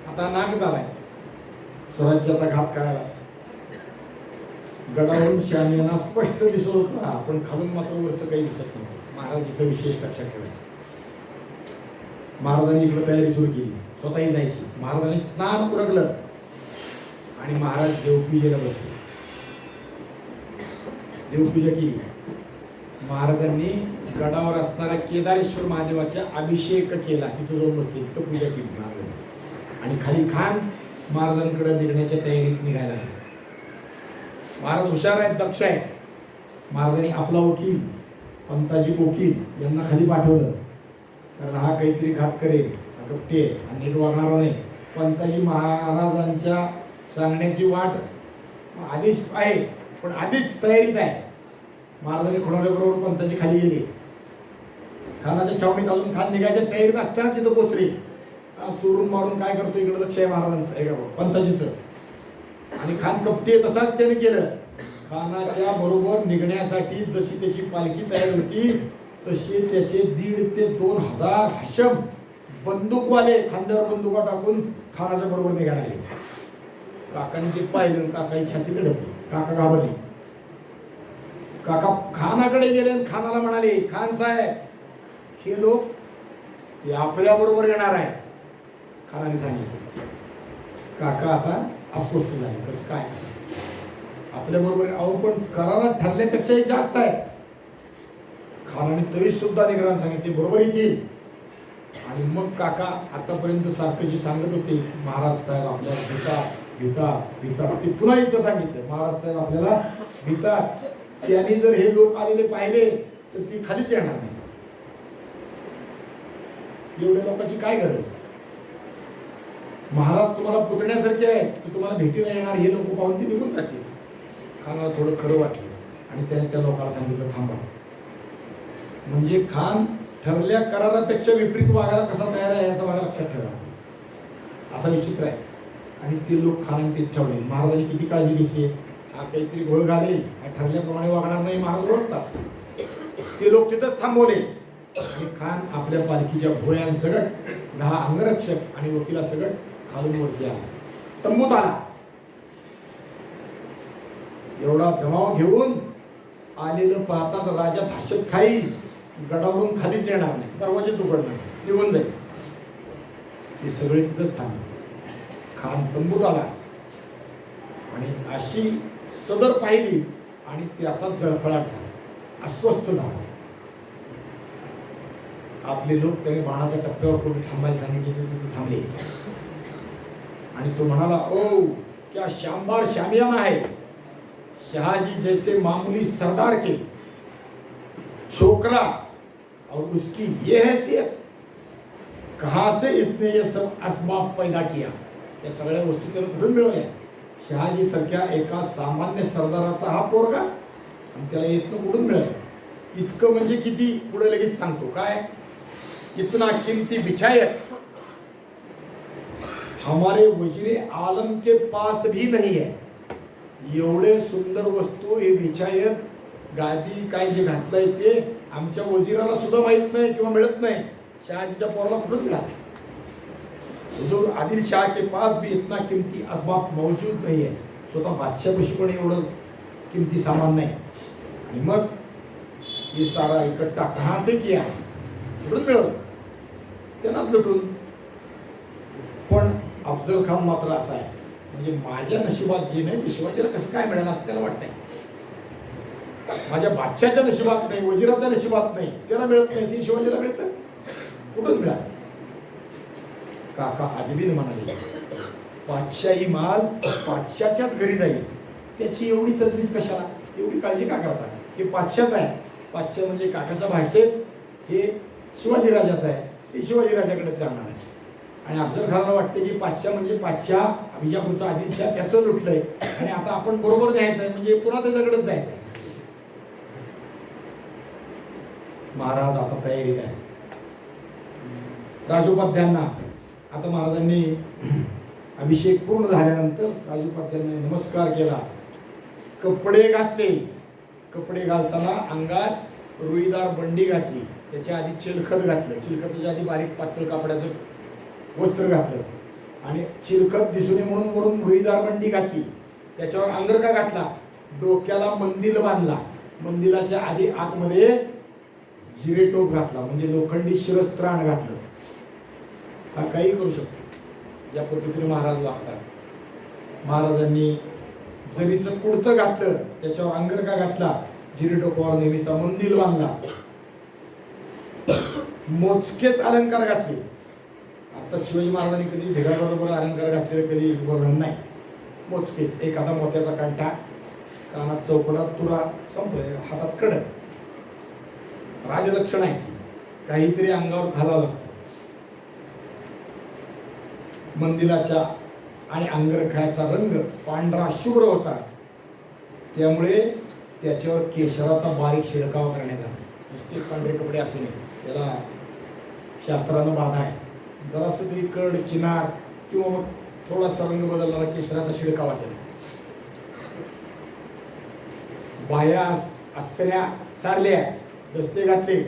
आता नाग झालाय स्वराज्याचा घात करायला. गडावरून शामियाना स्पष्ट दिसत होता, पण खालून मात्र वरचं काही दिसत नव्हतं. महाराज इथं विशेष लक्षात ठेवायचं. महाराजांनी इकडे तयारी सुरू केली, स्वतःही जायची. महाराजांनी स्नान उरकलं आणि महाराज देवपूजेला बसले. देवपूजा केली. महाराजांनी गडावर असणाऱ्या केदारेश्वर महादेवाचा अभिषेक केला. तिथं जाऊन बसले, तिथं पूजा केली महाराजांनी. आणि खाली खान महाराजांकडे निघण्याच्या तयारीत निघायला. महाराज हुशार आहेत, दक्ष आहेत. महाराजांनी आपला वकील पंताजी कोकील यांना खाली पाठवलं, कारण हा काहीतरी घात करेल, हा कपटी आहे, हा नीट वागणारा नाही. पंताजी महाराजांच्या सांगण्याची वाट आधीच आहे, पण आधीच तयारीत आहे. महाराजांनी खोडवल्याबरोबर पंताजी खाली गेले. खानाच्या छावणीत अजून खान निघायच्या तयारीत असताना तिथं पोचले. चोरून मारून काय करतो इकडे लक्ष आहे महाराजांचं, आहे का पंताजीचं. आणि खान कपटी आहे तसाच त्याने केलं. खानाच्या बरोबर निघण्यासाठी जशी त्याची पालखी तयार होती तसे त्याचे 1,500 ते 2,000 हशम बंदूकवाले खांद्यावर बंदुका टाकून खानाच्या बरोबर निघायला आले. काकाने ते पाहिलं, काकाची छाती धडकली. काका घाबरले. काका खानाकडे गेले आणि खानाला म्हणाले, खान साहेब हे लोक आपल्या बरोबर येणार आहे. खानाने सांगितलं. काका आता अस्वस्थ झाले, कसं काय आपल्या बरोबर. अहो पण करारात ठरल्यापेक्षाही जास्त आहे. खानाने तरी सुद्धा निगरान सांगितले बरोबर येतील. आणि मग काका आतापर्यंत सारखं जे सांगत होते, महाराज साहेब आपल्याला भितात, ते पुन्हा एकदा सांगितलं, महाराज साहेब आपल्याला भितात. त्यांनी जर हे लोक आलेले पाहिले तर ती खालीच येणार नाही. एवढ्या लोकांची काय गरज. महाराज तुम्हाला पुतण्यासारखे आहेत, ते तुम्हाला भेटीला येणार, हे लोक पाहून ते निघून जातील. खानाला थोडं खरं वाटलं आणि त्याने त्या लोकांना सांगितलं थांबा. म्हणजे खान ठरल्या करारापेक्षा विपरीत वागायला कसा तयार आहे याचा मला लक्षात ठेवा. असा विचित्र आहे. आणि ते लोक खानाने ते ठेवले. महाराजांनी किती काळजी घेतली, हा काहीतरी घोळ घालेल, हा ठरल्याप्रमाणे वागणार नाही, महाराज ओळखतात. ते लोक तिथंच थांबवले. आणि खान आपल्या पालखीच्या भोयांसगट 10 अंगरक्षक आणि वकिलासगट खालून वरती आला, तंबूत आला. एवढा जमाव घेऊन आलेलं पाहताच राजा धाशत खाईल, गडावरून खालीच येणार नाही, दरवाजेच उघडणार, निघून जाईल. ते सगळे तिथंच थांबले. खान तंबूत आला आणि अशी सदर पाहिली आणि त्याचा जळफळाट झाला, अस्वस्थ झाला. आपले लोक त्याने बाणाच्या टप्प्यावर कोणी थांबायला सांगितले, तिथे थांबले. आणि तो म्हणाला, ओ क्या शानदार शामियाना है, शाहजी जैसे मामूली सरदार के छोकरा और उसकी ये हैसियत, कहां से इसने ये सब असबाब पैदा किया. या सगळ्या वस्तू त्याला कुठून मिळवल्या. शहाजी सारख्या एका सामान्य सरदाराचा हा पोरगा, आणि त्याला इतकं कुठून मिळालं. इतकं म्हणजे किती, पुढे लगेच सांगतो काय. इतना कीमती बिछायत हमारे वजीरे आलम के पास भी नहीं है. एवढे सुंदर वस्तू हे बिछायत गादी काय जे घातलंय ते आमच्या वजीराला सुद्धा माहित नाही किंवा मिळत नाही. शहाजीच्या पोराला कुठंच मिळालं. हुजूर आदिल शाह के पास भी इतना कीमती असबाब मौजूद नहीं है. स्वतः बादशाहपाशी पण एवढं किमती सामान नाही. आणि मग हे सारा इकट्ठा कहाँ से किया, कुठून मिळवलं, त्यांनाच लुटून. पण अफजल खान मात्र असा आहे, म्हणजे माझ्या नशिबात जे नाही ते शिवाजीला कसं काय मिळालं असं त्याला वाटतंय. माझ्या बादशाच्या नशिबात नाही, वजिराच्या नशिबात नाही, त्याला मिळत नाही, ते शिवाजीला मिळतं, कुठून मिळालं. काका आदबीन म्हणाले, बादशाही माल बादशाच्याच घरी जाईल, त्याची एवढी तजवीज कशाला, एवढी काळजी का करता. हे बादशाच आहे, बादशाह म्हणजे काकाच्या भाषेत हे शिवाजीराजाचं आहे, ते शिवाजीराजाकडेच जाणार आहे. आणि अफजल खानाला वाटते की बादशाह म्हणजे बादशाह विजापूरचा आदिलशाह त्याचं लुटलंय आणि आता आपण बरोबर न्यायचं आहे, म्हणजे पुन्हा त्याच्याकडेच जायचं आहे. महाराज आता तयारीत आहे. राजोपाध्यांना आता महाराजांनी अभिषेक पूर्ण झाल्यानंतर राजोपाध्यांनी नमस्कार केला, कपडे घातले. कपडे घालताना अंगात रुईदार बंडी घातली, त्याच्या आधी चिलखत घातलं, चिलखताच्या आधी बारीक पातळ कापडाचं वस्त्र घातलं आणि चिलखत दिसू नये म्हणून वरून रुईदार बंडी घातली, त्याच्यावर अंगरखा घातला, डोक्याला मंदिल बांधला, मंदिलाच्या आधी आतमध्ये जिरे टोप घातला, म्हणजे लोखंडी शिरस्त्राण घातलं. हा काही करू शकतो, या पद्धतीने महाराज वागतात. महाराजांनी जरीचं कुडतं घातलं, त्याच्यावर अंगरखा घातला, जिरे टोपावर नेहमीचा मंदिल बांधला, मोजकेच अलंकार घातले. आता शिवाजी महाराजांनी कधी ढिगाबरोबर अलंकार घातलेले कधी वर्णन नाही, मोजकेच. एखादा मोत्याचा कांटा, कानात चौकडात तुरा, संपलं, हातात कडक. राजलक्षण आहे ती, काहीतरी अंगावर घालावं लागतं. मंदिराच्या आणि अंगरखाचा रंग पांढरा शुभ्र होता, त्यामुळे त्याच्यावर केशराचा बारीक शिडकावा करण्यात आला. नुसते पांढरे कपडे असू नये, त्याला शास्त्रानं बाधा आहे. जरासं तरी कड किनार किंवा मग थोडासा रंग बदलणारा केशराचा शिडकावा केला. बाह्या अस्त्र्या सारल्या, दस्ते घातले,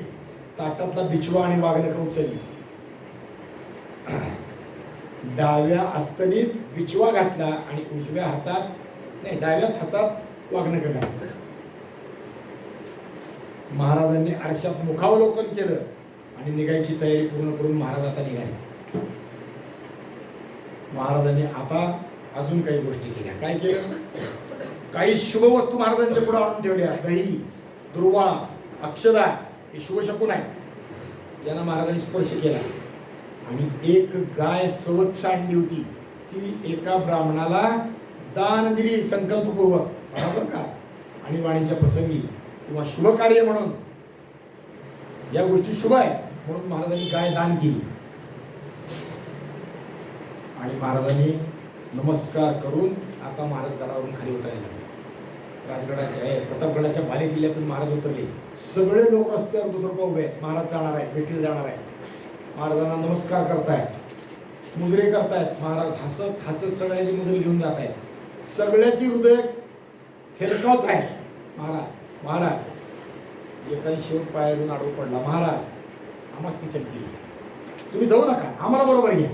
ताटातला बिछवा आणि वाघनखं उचलली. डाव्या अस्तनीत बिछवा घातला आणि उजव्या हातात नाही डाव्याच हातात वाघनखं घातलं. महाराजांनी आरशात मुखावलोकन केलं आणि निघायची तयारी पूर्ण करून महाराज आता निघाले. महाराजांनी आता अजून काही गोष्टी केल्या. काय केलं, काही शुभ वस्तू महाराजांच्या पुढे आणून ठेवल्या. दही, दुर्वा, अक्षदा हे शुभ शकून आहे, यांना महाराजांनी स्पर्श केला. आणि एक गाय सवत आणली होती, ती एका ब्राह्मणाला दान दिली संकल्पपूर्वक, बरोबर का. आणि वाणीच्या प्रसंगी किंवा शुभ कार्य म्हणून या गोष्टी शुभ आहे म्हणून महाराजांनी गाय दान केली. आणि महाराजांनी नमस्कार करून आता महाराज गडावरून खाली उतरायला. राजगडाच्या प्रतापगडाच्या बाले किल्ल्यातून महाराज उतरले. सगळे लोक रस्त्यावर दुतर्फा उभे आहेत, महाराज जाणार आहेत, भेटीला जाणार आहेत. महाराजांना नमस्कार करतायत, मुजरे करतायत. महाराज हसत हसत सगळ्याची मुजरे घेऊन जात आहेत. सगळ्याची हृदय हेलकावत आहे. महाराज महाराज एकाने शेवट पायातून आडवं पडला. महाराज आम्हाला ती संधी, तुम्ही जाऊ नका, आम्हाला बरोबर घ्या.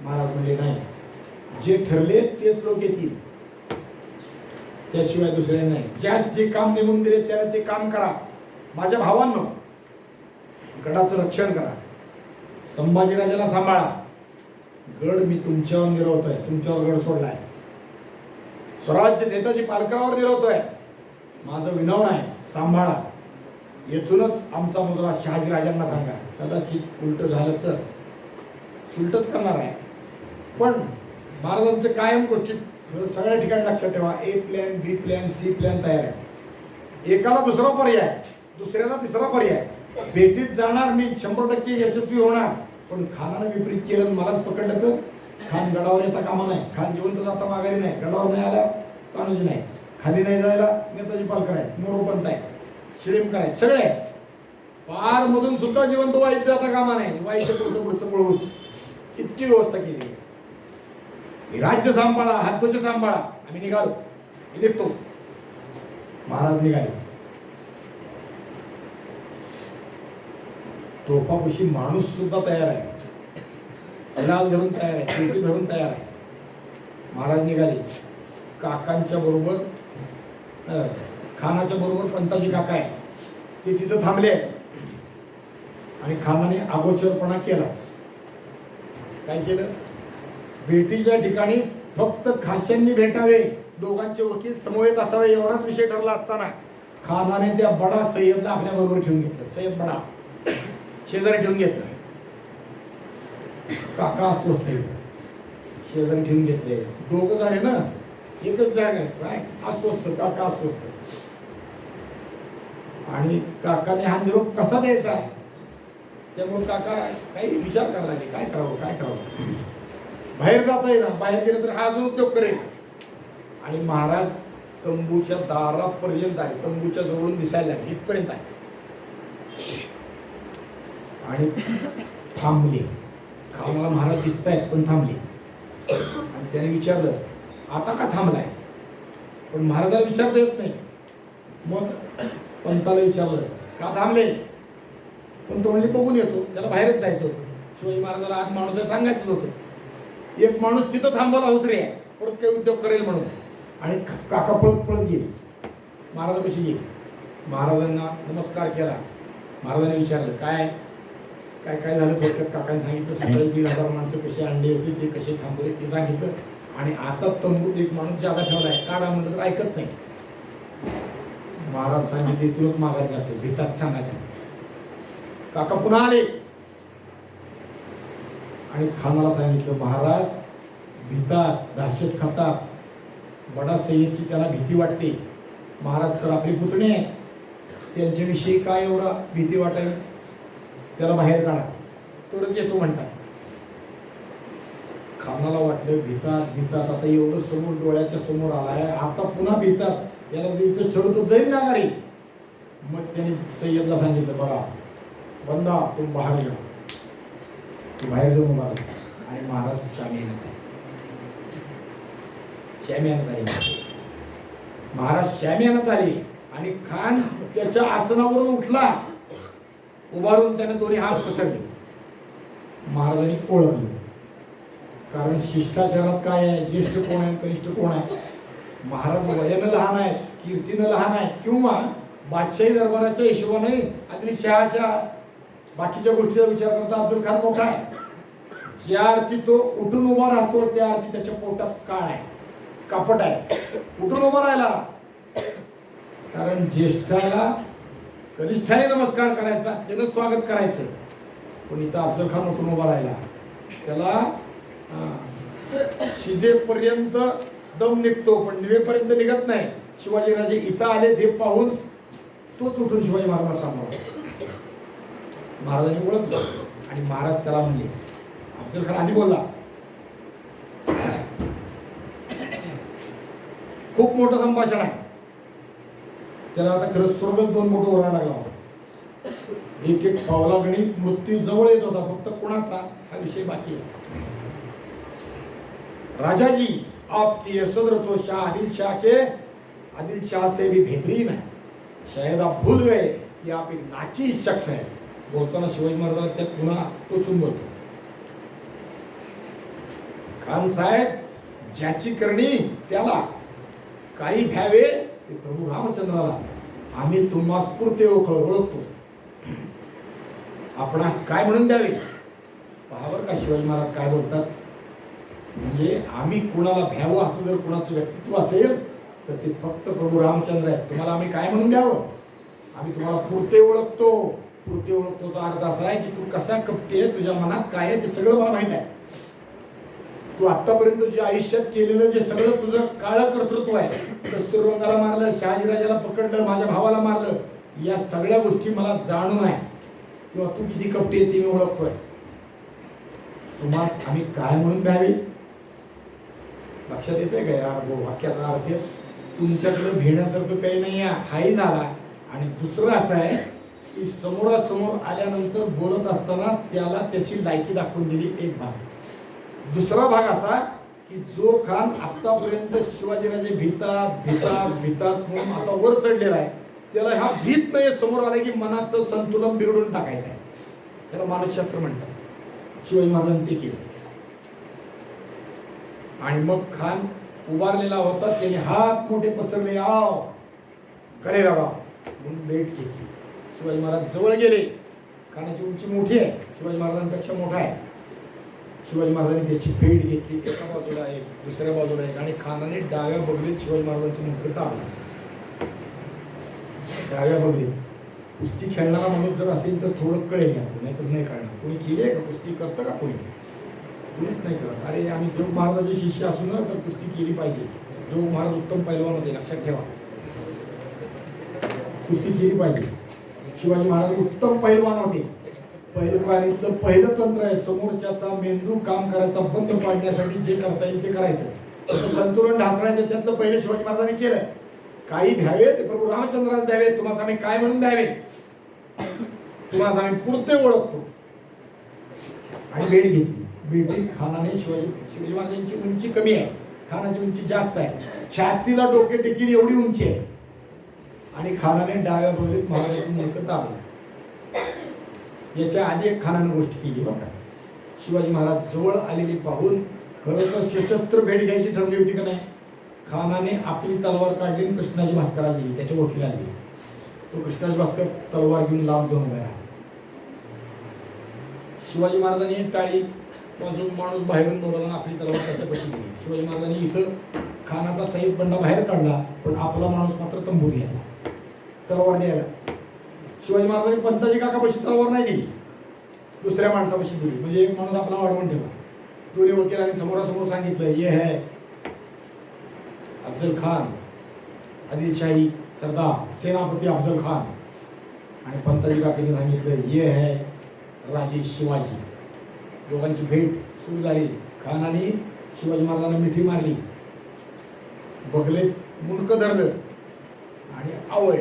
महाराज म्हणले नाही, जे ठरले तेच लोक येतील, त्याशिवाय दुसरे नाही. ज्या जे काम नेमून दिले त्याने ते काम करा. माझ्या भावांनो, गडाचं रक्षण करा, संभाजीराजाला सांभाळा. गड मी तुमच्यावर निरवतोय, तुमच्यावर गड सोडलाय. स्वराज्य नेताजी पालकरावर निरवतोय, माझं विनवण आहे, सांभाळा. येथूनच आमचा मुजरा शहाजीराजांना सांगा. कदाचित उलट झालं तर सुलटच करणार आहे. पण महाराजांचं कायम गोष्टी सगळ्या ठिकाणी लक्षात ठेवा. ए प्लॅन, बी प्लॅन, सी प्लॅन तयार आहे. एकाला दुसरा पर्याय, दुसऱ्याला तिसरा पर्याय. भेटीत जाणार मी, 100% यशस्वी होणार. पण खानानं विपरीत केलं, मलाच पकडलं तर खान गडावर येता कामा नाही. खान जिवंत जाता माघारी नाही, गडावर नाही आला कान्होजी नाही, खाली नाही जायला नेताजी पालकर आहे, मोरोपंत आहे, शिळेमकर आहे, सगळे पार मधून सुद्धा जिवंत वाईट जाता कामा नाही. वाईच्या पुढचं पळवूच इतकी व्यवस्था केली आहे. राज्य सांभाळा, हातोचे सांभाळा. आम्ही निघालो, मी निघतो. महाराज निघाले. तोफापाशी माणूस सुद्धा तयार आहे. लाल धरून तयार आहे, शेवटी धरून तयार आहे. महाराज निघाले. काकांच्या बरोबर खानाच्या बरोबर पंताजी काका आहे ते तिथं थांबले आणि खानाने अगोचरपणा केला. काय केलं? भेटीच्या ठिकाणी फक्त खास्यांनी भेटावे, दोघांचे वकील समवेत असावे एवढाच विषय ठरला असताना खानाने त्या बडा सय्यदला आपल्या बरोबर ठेवून घेतलं. सय्यद बडा शेजारी ठेवून घेतलं. काका अस्वस्थ आहे, शेजारी ठेवून घेतले. दोघं झाले ना, एकच जागा आहे. काय अस्वस्थ, काका अस्वस्थ. आणि काकाने हा निरोप कसा द्यायचा त्यामुळे काका काही विचार करायला लागले, काय करावं काय करावं. बाहेर जाता येईल ना, बाहेर गेलं तर हा अजून उद्योग करेल. आणि महाराज तंबूच्या दारापर्यंत आले, तंबूच्या जवळून दिसायला लागले, इथपर्यंत आहे. आणि थांबले. खानाला महाराज दिसत आहेत पण थांबले. आणि त्याने विचारलं, आता का थांबलाय? पण महाराजाला विचारता येत नाही. मग पंताला विचारलं, का थांबले? पण तो म्हणजे बघून येतो, त्याला बाहेरच जायचं होतं. शिवाजी महाराजाला आज माणूस सांगायचं होतं. एक माणूस तिथं थांबवला हुसरे आहे, परत काही उद्योग करेल म्हणून. आणि काका पळत पळत गेले. महाराजापाशी गेले, महाराजांना नमस्कार केला. महाराजांनी विचारलं, काय काय काय झालं? थोडक्यात काकांनी सांगितलं. सकाळी 1,500 माणसं कशी आणली होती, ते कसे थांबवले ते सांगितलं. आणि आता तंबूत एक माणूस जागा ठेवलाय, काढा म्हणलं तर ऐकत नाही. महाराज सांगितले, तुलाच मागायला जाते, भीतात सांगायला. काका पुन्हा आले आणि खानाला सांगितलं, महाराज भीतात, दहशत खातात, बडा सय्यदची त्याला भीती वाटते. महाराज तर आपले पुतणे आहेत, त्यांच्याविषयी काय एवढा भीती वाटावी? त्याला बाहेर काढा, तरच येतो म्हणतात. खानाला वाटलं, भीतात भीतात, आता एवढं समोर डोळ्याच्या समोर आलाय, आता पुन्हा भीतात, याला इथं चढतो जाईल ना गाडी. मग त्याने सय्यदला सांगितलं, बघा बंदा तुम बाहेर जा. तू बाहेर जाऊन उभा राहा. आणि महाराज शामियानात आले. महाराज शामियानात आले आणि खान त्याच्या आसनावरून उठला. उभारून त्याने दोन्ही हात पसरले. महाराजांनी ओळखलं, कारण शिष्टाचारात काय आहे, ज्येष्ठ कोण आहे, कनिष्ठ कोण आहे. महाराज वयानं लहान आहेत, कीर्तीनं लहान आहे, किंवा बादशाही दरबाराच्या हिशोबाने आदिलशहाच्या बाकीच्या गोष्टीचा विचार करता अफजल खान मोठा आहे. ज्या अर्थी तो उठून उभा राहतो त्या अर्थी त्याच्या पोटात काळ आहे, कापट आहे. उठून उभा राहिला, कारण ज्येष्ठाला कनिष्ठाने नमस्कार करायचा, त्यानं स्वागत करायचं. पण इथं अफजल खान उठून उभा राहिला, त्याला शिजेपर्यंत दम निघतो पण निवेपर्यंत निघत नाही. शिवाजीराजे इथं आले हे पाहून तोच उठून शिवाजी महाराजांना सांभाळला. महाराजांनी ओळखलं आणि महाराज त्याला म्हणले, अफजल खान आधी बोलला, खूप मोठं संभाषण आहे. त्याला आता खरंच स्वर्गच दोन मोठं ओरडायला लागला होता. एक एक पावला गणित मृत्यू जवळ येत होता, फक्त कोणाचा हा विषय बाकी आहे. राजा जी आपकी ये सदर तो शाह आदिल शाह से भी बेहतरीन है. शायद आप भूल गए कि आप एक नाचीज शख्स है. बोलताना शिवाजी महाराजांना त्यात पुन्हा टोचून बोलतो, खान साहेब ज्याची करणी त्याला काही भ्यावे ते प्रभू रामचंद्राला. आम्ही तुम्हास पुरते ओळखतो, आपणास काय म्हणून द्यावे. पहावर का शिवाजी महाराज काय बोलतात. म्हणजे आम्ही कुणाला भ्यावं असं जर कुणाचं व्यक्तित्व असेल तर ते फक्त प्रभू रामचंद्र आहेत. तुम्हाला आम्ही काय म्हणून द्यावं. आम्ही तुम्हाला पुरते ओळखतो. पुरते ओळखतोचा अर्थ असा आहे की तू कसा कपटी आहे, तुझ्या मनात काय आहे ते सगळं मला माहित आहे. तू आतापर्यंत तुझ्या आयुष्यात केलेलं जे सगळं तुझं काळं कर्तृत्व आहे, कस्तुरबंगाला मारलं, शहाजीराजाला पकडलं, माझ्या भावाला मारलं, या सगळ्या गोष्टी मला जाणून आहे. किंवा तू किती कपटी आहे ते मी ओळखतोय. तुम्हाला आम्ही काय म्हणून द्यावे. लक्षात येते का यार वाक्याचा अर्थ. तुमच्याकडे भेण्यासारखं काही नाही आहे, हाही झाला. आणि दुसरं असं आहे की समोरासमोर आल्यानंतर बोलत असताना त्याला त्याची लायकी दाखवून दिली एक भाग. दुसरा भाग असा की जो खान आतापर्यंत शिवाजीराजे भीतात म्हणून असा वर चढलेला आहे, त्याला हा भीत नाही समोर आला की मनाचं संतुलन बिघडून टाकायचं आहे. त्याला मानसशास्त्र म्हणतात. शिवाजी महाराजांनी ते केलं. आणि मग खान उभारलेला होता, त्याने हात मोठे पसरले, आव करे रागा म्हणून भेट घेतली. शिवाजी महाराज जवळ गेले. खानाची उंची मोठी आहे, शिवाजी महाराजांपेक्षा मोठा आहे. शिवाजी महाराजांनी त्याची भेट घेतली. एका बाजूला एक, दुसऱ्या बाजूला एक, आणि खानाने डाव्या बगलीत शिवाजी महाराजांचे मुख दाबले. डाव्या बगलीत. कुस्ती खेळणारा माणूस जर असेल तर थोडं कळेल आपलं, नाही तर नाही कळणार. कोणी केली आहे का कुस्ती? करतं का कोणी? कुणीच नाही करत. अरे आम्ही जोग महाराजाचे शिष्य असू ना तर कुस्ती केली पाहिजे. जोग महाराज उत्तम पैलवान होते, लक्षात ठेवा. कुस्ती केली पाहिजे. शिवाजी महाराज उत्तम पैलवान होते. पैलवानीतलं पहिलं तंत्र आहे समोरच्याचा मेंदू काम करायचा बंद पाडण्यासाठी जे करता येईल ते करायचं. संतुलन ढासळायचं त्यातलं पहिलं शिवाजी महाराजांनी केलंय. काही भ्यावे ते प्रभू रामचंद्रास भ्यावे. तुम्हाला आम्ही काय म्हणून भ्यावे? तुम्हाला आम्ही पुरते ओळखतो. आणि भेट घेतली. भेटीत खानाने शिवाजी महाराजांची उंची कमी आहे, खानाची उंची जास्त आहे. छातीला डोके टेकील एवढी उंची आहे. आणि खानाने डाव्या बगलीत महाराजांचं मुख दाबलं. याच्या आधी एक खानाने गोष्ट केली बघा. शिवाजी महाराज जवळ आलेली पाहून खरं तर सशस्त्र भेट घ्यायची ठरली होती का नाही. खानाने आपली तलवार काढली आणि कृष्णाजी भास्कराला दिली, त्याच्या वकिलाला दिली. तो कृष्णाजी भास्कर तलवार घेऊन लांब जाऊन उभा. शिवाजी महाराजांनी टाळी वाजवून माणूस बाहेरून बोलवला, आपली तलवार त्याच्यापाशी दिली. शिवाजी महाराजांनी इथं खानाचा सईद बंडा बाहेर काढला, पण आपला माणूस मात्र तंबूत घेतला तलवार द्यायला. शिवाजी महाराजांनी पंताजी काकापाशी तलवार नाही दिली, दुसऱ्या माणसापाशी दिली. म्हणजे एक माणूस आपला वाढवून ठेवला. दोन्ही वकिलांनी समोरासमोर सांगितलं, ये है अफजल खान, आदिलशाही सरदार सेनापती अफजल खान. आणि पंताजी काकांनी सांगितलं, ये है राजे शिवाजी. दोघांची भेट सुरू झाली. खानाने शिवाजी महाराजांना मिठी मारली, बगलेत मुंडकं धरलं आणि आवळ.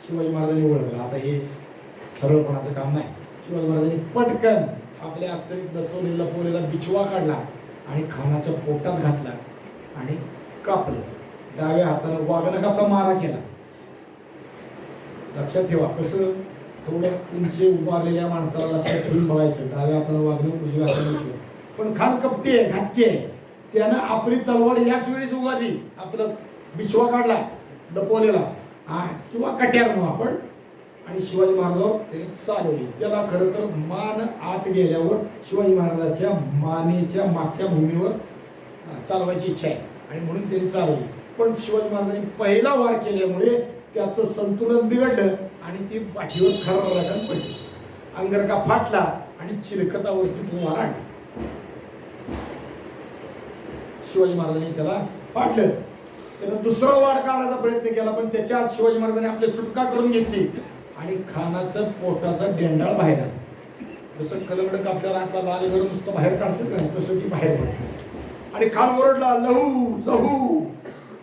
शिवाजी महाराजांनी ओळखलं आता हे सरळपणाचं काम नाही. शिवाजी महाराजांनी पटकन आपल्या अस्तरीत लचवलेला लपवलेला बिछवा काढला आणि खानाच्या पोटात घातला आणि कापलं. डाव्या हातानं वाघनखाचा मारा केला. लक्षात ठेवा, कसं थोडं उंची उभारलेल्या माणसाला लक्षात ठेवून बघायचं. डाव्या हातानं वागणं, उजव्या हातानं उजवं. पण खान कपटी आहे, घातकी आहे. त्यानं आपली तलवार याच वेळेस उगारली, आपला बिछवा काढला लपवलेला किंवा कट्यार म्हणू आपण, आणि शिवाजी महाराजावर त्याने चालवली. त्याला खरं तर मान आत गेल्यावर शिवाजी महाराजाच्या मानेच्या मागच्या भूमीवर चालवायची इच्छा आहे आणि म्हणून त्यांनी चालवली. पण शिवाजी महाराजांनी पहिला वार केल्यामुळे त्याचं संतुलन बिघडलं आणि ती पाठीवर खरं पडली. अंगरका फाटला आणि चिलखतावरती तो वार आणला. शिवाजी महाराजांनी त्याला फाडलं. त्यानं दुसरा वार काढण्याचा प्रयत्न केला, पण त्याच्या आत शिवाजी महाराजांनी आपली सुटका करून घेतली आणि खानाचं पोटाचा डेंडाळ बाहेर आला. जसं कलगड कापल्यावर आता लाल गरम नुसतं बाहेर काढतात का, तसं ती बाहेर पडली. आणि खान ओरडला, लहू लहू,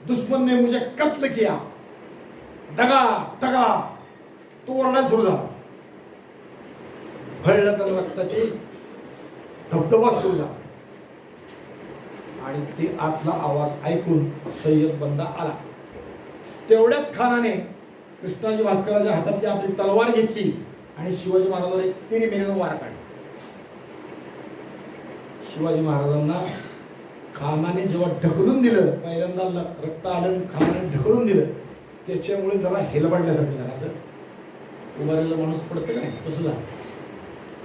दुश्मन ने मुझे कत्ल किया, दगा दगा. तो ओरडायला सुरू झाला. फळलं तर रक्ताची धबधबा सुरू झाला. आणि ते आतला आवाज ऐकून सय्यद बंदा आला. तेवढ्यात खानाने कृष्णाजी भास्कराच्या हातातली आपली तलवार घेतली आणि शिवाजी महाराजांवर एक तिरीमेनं वार काढला. शिवाजी महाराजांना खानाने जेव्हा ढकलून दिलं, पहिल्यांदा रक्त आलं, खानाने ढकलून दिलं, त्याच्यामुळे जरा हेलबाडल्यासारखं झालं. असं उभारलेला माणूस पडतं का नाही, तसं झालं.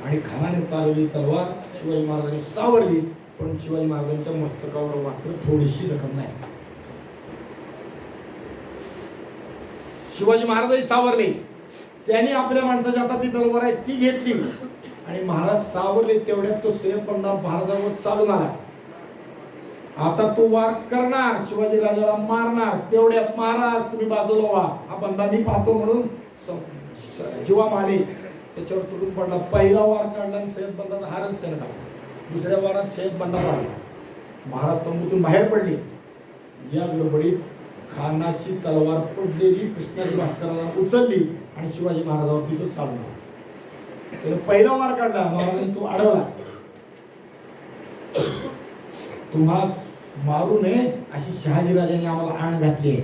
आणि खानाने चालवली तलवार शिवाजी महाराजांनी सावरली, पण शिवाजी महाराजांच्या मस्तकावर मात्र थोडीशी जखम नाही. शिवाजी महाराजही सावरले. त्यांनी आपल्या माणसाच्या हातात ती तलवार आहे ती घेतली आणि महाराज सावरले. तेवढ्यात तो सय्यद बंदा महाराजांवर चालून आला. आता तो वार करणार, शिवाजी राजाला मारणार. तेवढ्यात महाराज तुम्ही बाजूला व्हा, हा बंदा मी पाहतो म्हणून जीवा माले त्याच्यावर तुडून पडला. पहिला वार काढला आणि सय्यद बंदाचा हारच त्यानं टाकला. दुसऱ्या वारात सय्यद बंडा मारला. महाराज तंबूतून बाहेर पडले. या गडबडीत खानाची तलवार पडलेली कृष्णाजी भास्कराला उचलली आणि शिवाजी महाराजावरती तो चालला. त्याने पहिला वार काढला, महाराजांनी तो अडवला. तुम्हा मारू नये अशी शहाजीराजांनी आम्हाला आण घातली आहे,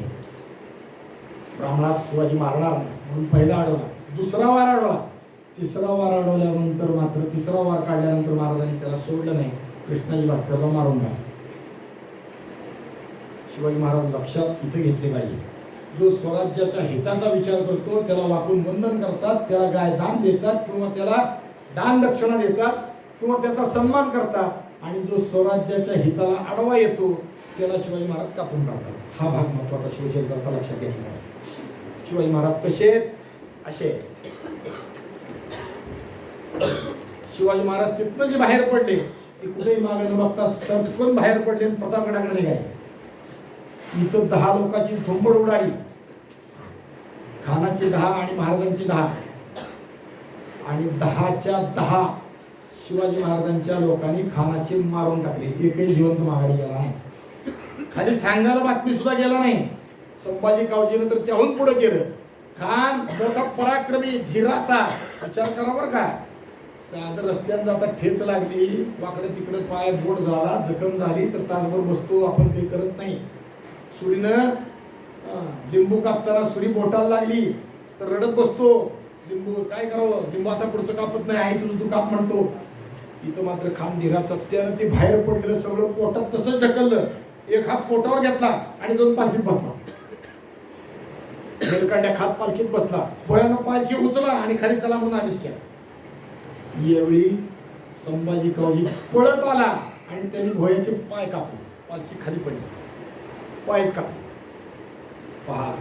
ब्राह्मणास शिवाजी मारणार नाही म्हणून पहिला अडवला. दुसरा वार अडवला. तिसरा वार अडवल्यानंतर मात्र तिसरा वार काढल्यानंतर महाराजांनी त्याला सोडलं नाही, कृष्णाजी भास्करला मारून टाकलं. शिवाजी महाराज लक्षात इथे घेतले पाहिजे. जो स्वराज्याच्या हिताचा विचार करतो त्याला वाकून वंदन करतात, त्याला गाय दान देतात किंवा त्याला दान दक्षिणा देतात किंवा त्याचा सन्मान करतात, आणि जो स्वराज्याच्या हिताला आडवा येतो त्याला शिवाजी महाराज कापून काढतात. हा भाग महत्वाचा शिवचरित्राचा लक्षात घेतला पाहिजे. शिवाजी महाराज कसे असे. शिवाजी महाराज तिथनं जे बाहेर पडले ते कुठेही मागे न बघता सटकून बाहेर पडले आणि प्रतापगडाकडे निघाले. इथं 10 लोकांची झोंबड उडाली. खानाची 10 आणि महाराजांची 10, आणि 10च्या 10 शिवाजी महाराजांच्या लोकांनी खानाची मारून टाकले. एकही जिवंत माघारी गेला नाही. खाली सांगायला बातमी सुद्धा गेला नाही. संभाजी कावजीने तर त्याहून पुढे गेलं. खान मोठा पराक्रमी धीराचा विचार करा बरं का. साधं रस्त्यात जाता ठेच लागली, वाकडे तिकडे पाय बोट झाला, जखम झाली तर तासभर बसतो, आपण काही करत नाही. सुरीनं लिंबू कापताना सुरी बोटाला लागली तर रडत बसतो. लिंबू काय करावं, लिंबू आता पुढचं कापत नाही, आई तुझं तू काप म्हणतो. इथं मात्र खान धीराचा त्यानं ते बाहेर पडलेलं सगळं पोटात तसंच ढकललं. एक हात पोटावर घेतला आणि जाऊन पालखीत बसला. बेलकांड्या खात पालखीत बसला. भोयानं पालखी उचला आणि खाली चला म्हणून आदेश केला. यावेळी संभाजी कावजी पळत आला आणि त्यांनी भोयाचे पाय कापले. पालखी खाली पडली, पायच कापले. पहा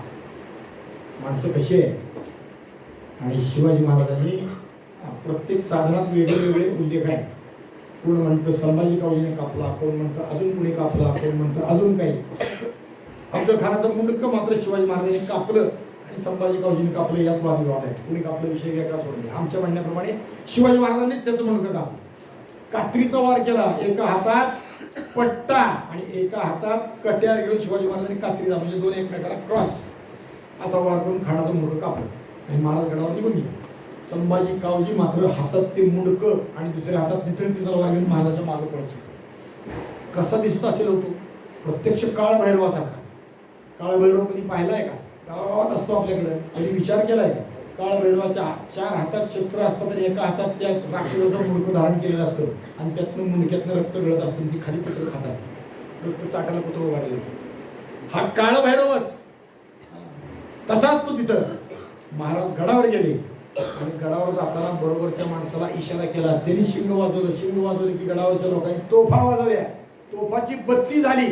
माणसं कशी आहे. आणि शिवाजी महाराजांनी प्रत्येक साधनात वेगवेगळे उल्लेख आहे. कोण म्हणतं संभाजी कावजीने कापला, कोण म्हणतं अजून कुणी कापला, कोण म्हणतं अजून काही. अफजल खानाचं मुंडक मात्र शिवाजी महाराजांनी कापलं आणि संभाजी कावजीने कापलं यात वादविवाद आहे. कुणी कापलं विषय वेगळा सोडले. आमच्या म्हणण्याप्रमाणे शिवाजी महाराजांनीच त्याचं मुंडक कापलं. कात्रीचा वार केला. एका हातात पट्टा आणि एका हातात कट्यार घेऊन शिवाजी महाराजांनी कात्रीचा म्हणजे दोन एकमेकाला क्रॉस असा वार करून खानाचं मुंडक कापलं आणि महाराज गडावर निघून गेले. संभाजी कावजी मात्र हातात ते मुंडक आणि दुसऱ्या हातात नितळती तलवार घेऊन महाराजाच्या मागे पळत होते. कसा दिसत असेल होतो प्रत्यक्ष काळभैरवासारखा. काळभैरव कधी पाहिलाय का? गावागावात असतो आपल्याकडे. कधी विचार केलाय का? काळभैरवाच्या 4 हातात शस्त्र असतात आणि एका हातात त्या राक्षसाचं मुंडकं धारण केलेलं असतं आणि त्यातनं मुंडक्यातनं रक्त गळत असतं. ती खाली कुत्र खात असते, रक्त चाटायला कुत्र उभारलेलं असतं. हा काळभैरवच. तसाच तो तिथं. महाराज गडावर गेले आणि गडावर जाताना बरोबरच्या माणसाला इशारा केला. त्यांनी शिंग वाजवलं. शिंग वाजवलं की गडावरच्या लोकांनी तोफा वाजवल्या. तोफाची बत्ती झाली.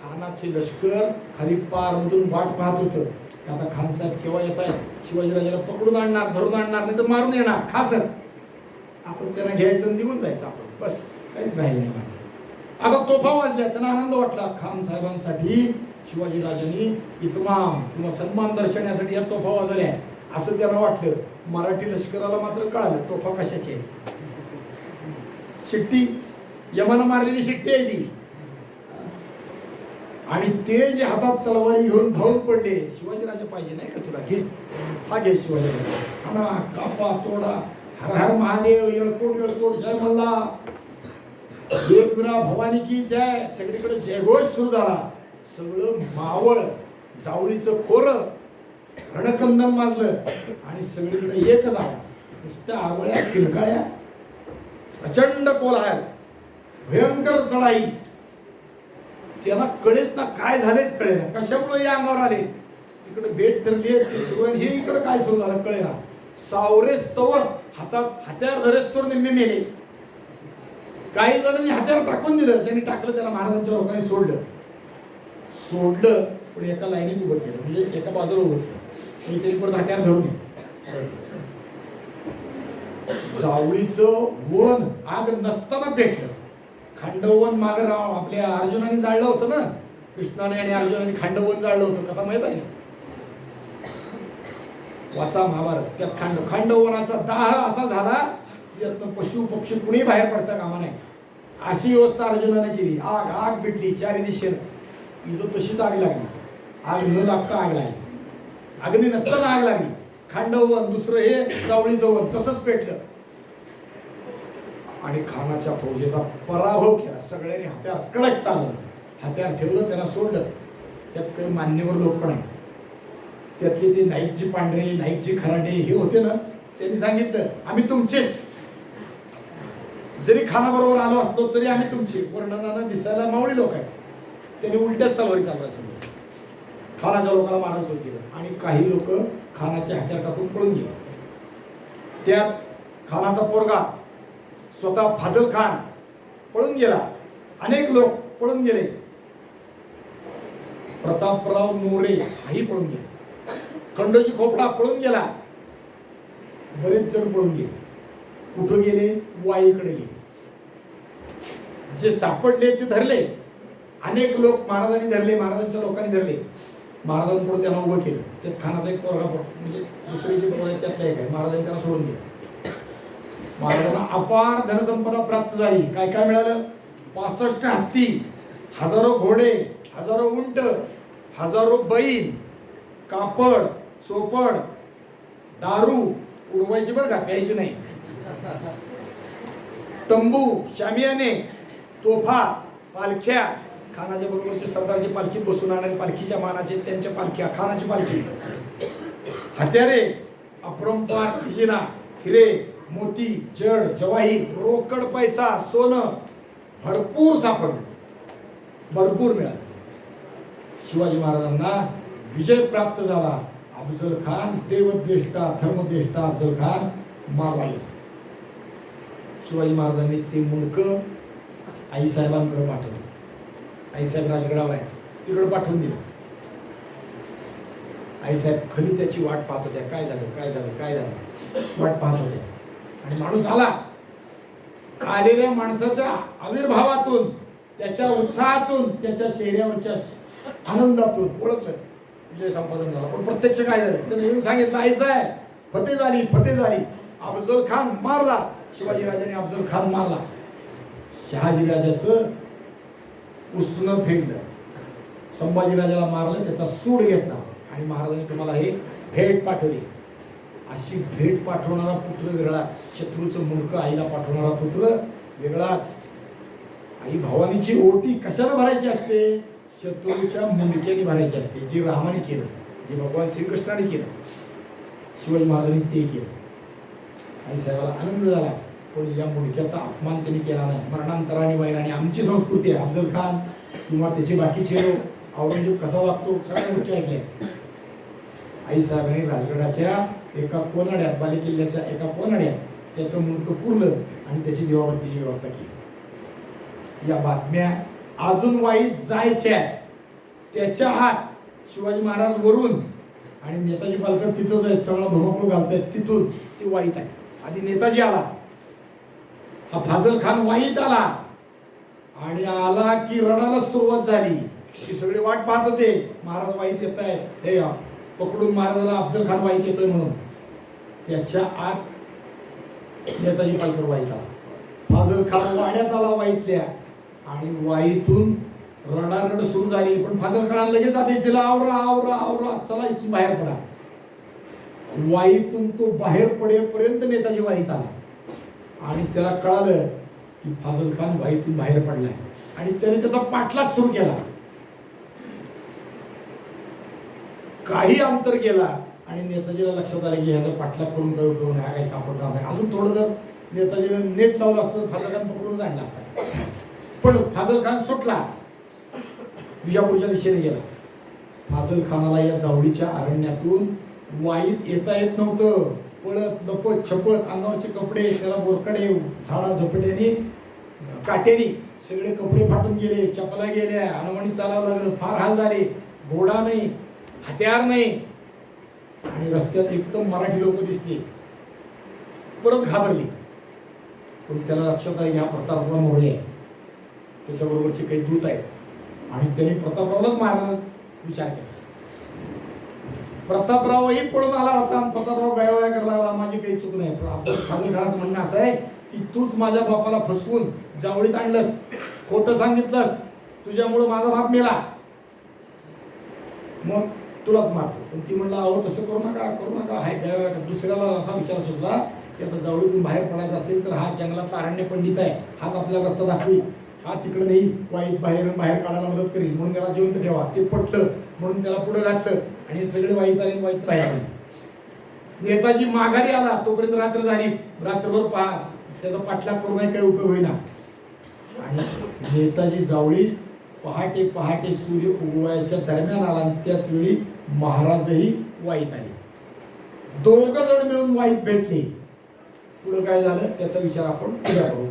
खानाचे लष्कर खाली पारमधून वाट पाहत होतं. आता खान साहेब केव्हा येत आहेत, शिवाजीराजाला पकडून आणणार, धरून आणणार, नाही तर मारून येणार. खासच आपण त्यांना घ्यायचं निघून जायचं आपण, बस काहीच राहिलं नाही. आता तोफा वाजल्या. त्यांना आनंद वाटला. खान साहेबांसाठी शिवाजीराजांनी इतमाम किंवा सन्मान दर्शवण्यासाठी या तोफा वाजवल्या असं त्यांना वाटलं. मराठी लष्कराला मात्र कळालं तोफा कशाची आहे. शिट्टी, यमानं मारलेली शिट्टी आहे ती. आणि ते जे हातात तलवारी घेऊन धावून पडले. शिवाजीराजे पाहिजे नाही का तुला, घे, हा घे शिवाजीराजे, आणा, कापा, तोडा, हर हर महादेव, येळकोट येळकोट, जय मल्ला, एकविरा भवानी की जय. सगळीकडे जयघोष सुरू झाला. सगळं मावळ, जावळीचं खोरं, रणकंदन माजलं आणि सगळीकडे एकच आवाज. नुसत्या आवळ्या, किरकाळ्या, प्रचंड कोलाहल, भयंकर चढाई. त्याला कळेच ना काय झालेच कळे ना. कशामुळे या अंगावर आले. तिकडे भेट धरली सुरू आहे, हे इकडे काय सुरू झालं कळे ना. सावरेस तवर हातात हत्यार धरेस तोर निम्मे मेले. काही जणांनी हत्यार टाकून दिलं. ज्यांनी टाकलं त्याला महाराजांच्या लोकांनी सोडलं. पण एका लाईनीत उभं केलं, म्हणजे एका बाजूला उभं केलं. तरी परत हत्यार धरून जावळीचं वन आग नसताना पेटलं. खांडवन माग आपल्या अर्जुनाने जाळलं होतं ना. कृष्णाने आणि अर्जुनाने खांडवन जाळलं होतं. कथा माहित आहे, वाचा महाभारत. त्यात खांडवनाचा दाह असा झाला की यातनं पशु पक्षी कुणी बाहेर पडता कामा नाही. अशी व्यवस्था अर्जुनाने केली. आग आग पेटली चारी दिशेनं. इजो तशीच आग लागली. आग न लागता आग लागली. अग्नी नसताना आग लागली. खांडवन दुसरं हे जावळीचं वन तसंच पेटलं आणि खानाच्या फौजेचा पराभव केला. सगळ्यांनी हत्यार कडक चाललं. हत्यार ठेवलं, त्यांना सोडलं. त्यात काही मान्यवर लोक पण आहेत. त्यातले ते नाईकजी पांढरे, नाईकजी खराडे हे होते ना. त्यांनी सांगितलं आम्ही तुमचेच. जरी खानाबरोबर आलो असलो तरी आम्ही तुमचे. वर्णनानं दिसायला मावळी लोक आहेत. त्यांनी उलट्याच तलवारी चालवायला सुरू केली. खानाच्या लोकांना मारायला सुरू केलं आणि काही लोक खानाच्या हात्यावर टाकून पळून गेले. त्यात खानाचा पोरगा स्वतः फाजल खान पळून गेला. अनेक लोक पळून गेले. प्रतापराव मोरे हाही पळून गेले. खंडोजी खोपडा पळून गेला. बरेच जण पळून गेले. कुठं गेले? वाईकडे गेले. जे सापडले ते धरले. अनेक लोक महाराजांनी धरले, महाराजांच्या लोकांनी धरले. महाराजांपुढे त्यांना उभं केलं. त्यात खानाचा एक पोरगा म्हणजे दुसरे जे पोरं आहेत त्यातला एक आहे. महाराजांनी त्यांना सोडून दिलं. महाराजांना अपार धनसंपदा प्राप्त झाली. काय काय मिळालं? 65 हत्ती, हजारो घोडे, हजारो उंट, हजारो बैल, कापड, चोपड, दारू उडवायची बरं का, प्यायची नाही, तंबू, शामियाने, तोफा, पालख्या, खानाच्या बरोबरचे सरदारची पालखीत बसून आणणारे पालखीच्या मानाचे त्यांच्या पालख्या, खानाची पालखी, हत्यारे, अपरंपार खजिना, हिरे, मोती, जड, जवाही, रोकड पैसा, सोनं भरपूर सापडलं, भरपूर मिळालं. शिवाजी महाराजांना विजय प्राप्त झाला. अफजल खान देवद्वेष्टा, धर्मद्वेष्टा अफजल खान मारला गेला. शिवाजी महाराजांनी ते मुंडकं आईसाहेबांकडे पाठवलं. आईसाहेब राजगडावर आहे, तिकडे पाठवून दिलं. आईसाहेब खरी त्याची वाट पाहत होत्या. काय झालं, काय झालं, काय झालं वाट पाहत होत्या. आणि माणूस आला. आलेल्या माणसाच्या आविर्भावातून, त्याच्या उत्साहातून, त्याच्या चेहऱ्यावरच्या आनंदातून ओळखलं विजय संपादन झाला. पण प्रत्यक्ष काय झालं त्याने येऊन सांगितलं, आईसाहेब फते झाली, फते झाली, अफजल खान मारला. शिवाजी राजाने अफजल खान मारला. शहाजी राजाचं उसनं फेकलं, संभाजी राजाला मारलं, त्याचा सूड घेतला आणि महाराजांनी तुम्हाला हे भेट पाठवली. अशी भेट पाठवणारा पुत्र वेगळाच, शत्रूचं मुंडकं आईला पाठवणारा पुत्र वेगळाच. आई भवानीची ओटी कशाला भरायची असते? शत्रूच्या मुंडक्याने भरायची असते. जे रामाने केलं, जे भगवान श्रीकृष्णाने केलं, शिवाजी महाराजांनी ते केलं. आई साहेबाला आनंद झाला. पण या मुंडक्याचा अपमान त्यांनी केला नाही. मरणांतराने वैराने आमची संस्कृती आहे. अफजल खान किंवा त्याचे बाकीचे लोक, औरंगजेब कसा वागतो, सगळ्या गोष्टी ऐकल्या. आई साहेबांनी राजगडाच्या एका कोनाड्यात, बालेकिल्ल्याच्या एका कोनाड्यात त्याचं मुंडकं पुरलं आणि त्याची दिवाबत्तीची व्यवस्था केली. या बातम्या अजून वाईट जायच्या. त्याच्या आत शिवाजी महाराज वरून आणि नेताजी पालकर तिथंच आहेत, सगळं धुमाकूळ घालतायत. तिथून ते वाईट आहे. आधी नेताजी आला, हा फाजल खान वाईट आला आणि आला की रणाला सुरुवात झाली. की सगळे वाट पाहत होते, महाराज वाईट येत आहे, हे पकडून महाराजाला अफजल खान वाईट येतोय म्हणून. त्याच्या आत नेताजी पालकर वाईट आला. फाजल खान वाड्यात आला वाईतल्या आणि वाईतून रडारड सुरू झाली. पण फाजल खान लगेच आदेश दिला, आवरा आवरा आवरा, चला इथून बाहेर पडा. वाईतून तो बाहेर पडेपर्यंत नेताजी वाईत आला आणि त्याला कळालं की फाजल खान वाईतून बाहेर पडलाय आणि त्याने त्याचा पाठलाग सुरू केला. काही अंतर गेला आणि नेताजीला लक्षात आलं की ह्याचा पाठलाग करून हा काही सापडणार नाही. अजून थोडं जर नेताजीने नेट लावलं असतं, फाजल खान पकडून आणला असता. पण फाजल खान सुटला, विजापूरच्या दिशेने गेला. फाजल खानाला या जावळीच्या अरण्यातून वाईत येता येत नव्हतं. पळत लपत छपत, अंगावरचे कपडे, त्याला बोरकडे, झाडा झपट्याने, काट्याने सगळे कपडे फाटून गेले, चपला गेल्या, अनवणी चालावं लागलं, फार हाल झाले. घोडा नाही, हत्यार नाही आणि रस्त्यात एकदम मराठी लोक दिसले. परत घाबरली. पण त्याला लक्षात आलं की हा प्रतापराव मोरे आहे, त्याच्याबरोबरचे काही दूत आहेत आणि त्याने प्रतापरावलाच मारण्याचा विचार केला. प्रतापरावही पळून आला होता आणि प्रतापराव गायवाया करायला लागला, माझी काही चूक नाही. फाजल खानाचं म्हणणं असं आहे की तूच माझ्या बापाला फसवून जावळीत आणलंस, खोटं सांगितलंस, तुझ्यामुळे माझा बाप मेला, मग तुलाच मारतो. पण ती म्हणला, अहो तसं करू नका, करू नका. हाय गायवाया. दुसऱ्याला असा विचार सुचला की आता जावळीतून बाहेर पडायचं असेल तर हा जंगलात अरण्य पंडित आहे, हाच आपल्याला रस्ता दाखवी, हा तिकडे नाही वाईट बाहेर काढायला मदत करेल, म्हणून त्याला जिवंत ठेवा. ते पटलं म्हणून त्याला पुढे घातलं आणि सगळे वाईट आले, वाईट बाहेर. नेताजी माघारी आला तोपर्यंत रात्र झाली. रात्रभर पहा, त्याचा पाठलाग करू नाही काही उपयोग होईना. आणि नेताजी जावळीत पहाटे पहाटे सूर्य उगवायच्या दरम्यान आला आणि त्याच वेळी महाराजही वाईत आले. दोघ जण मिळून वाईत भेटले. पुढे काय झालं त्याचा विचार आपण उद्या करू.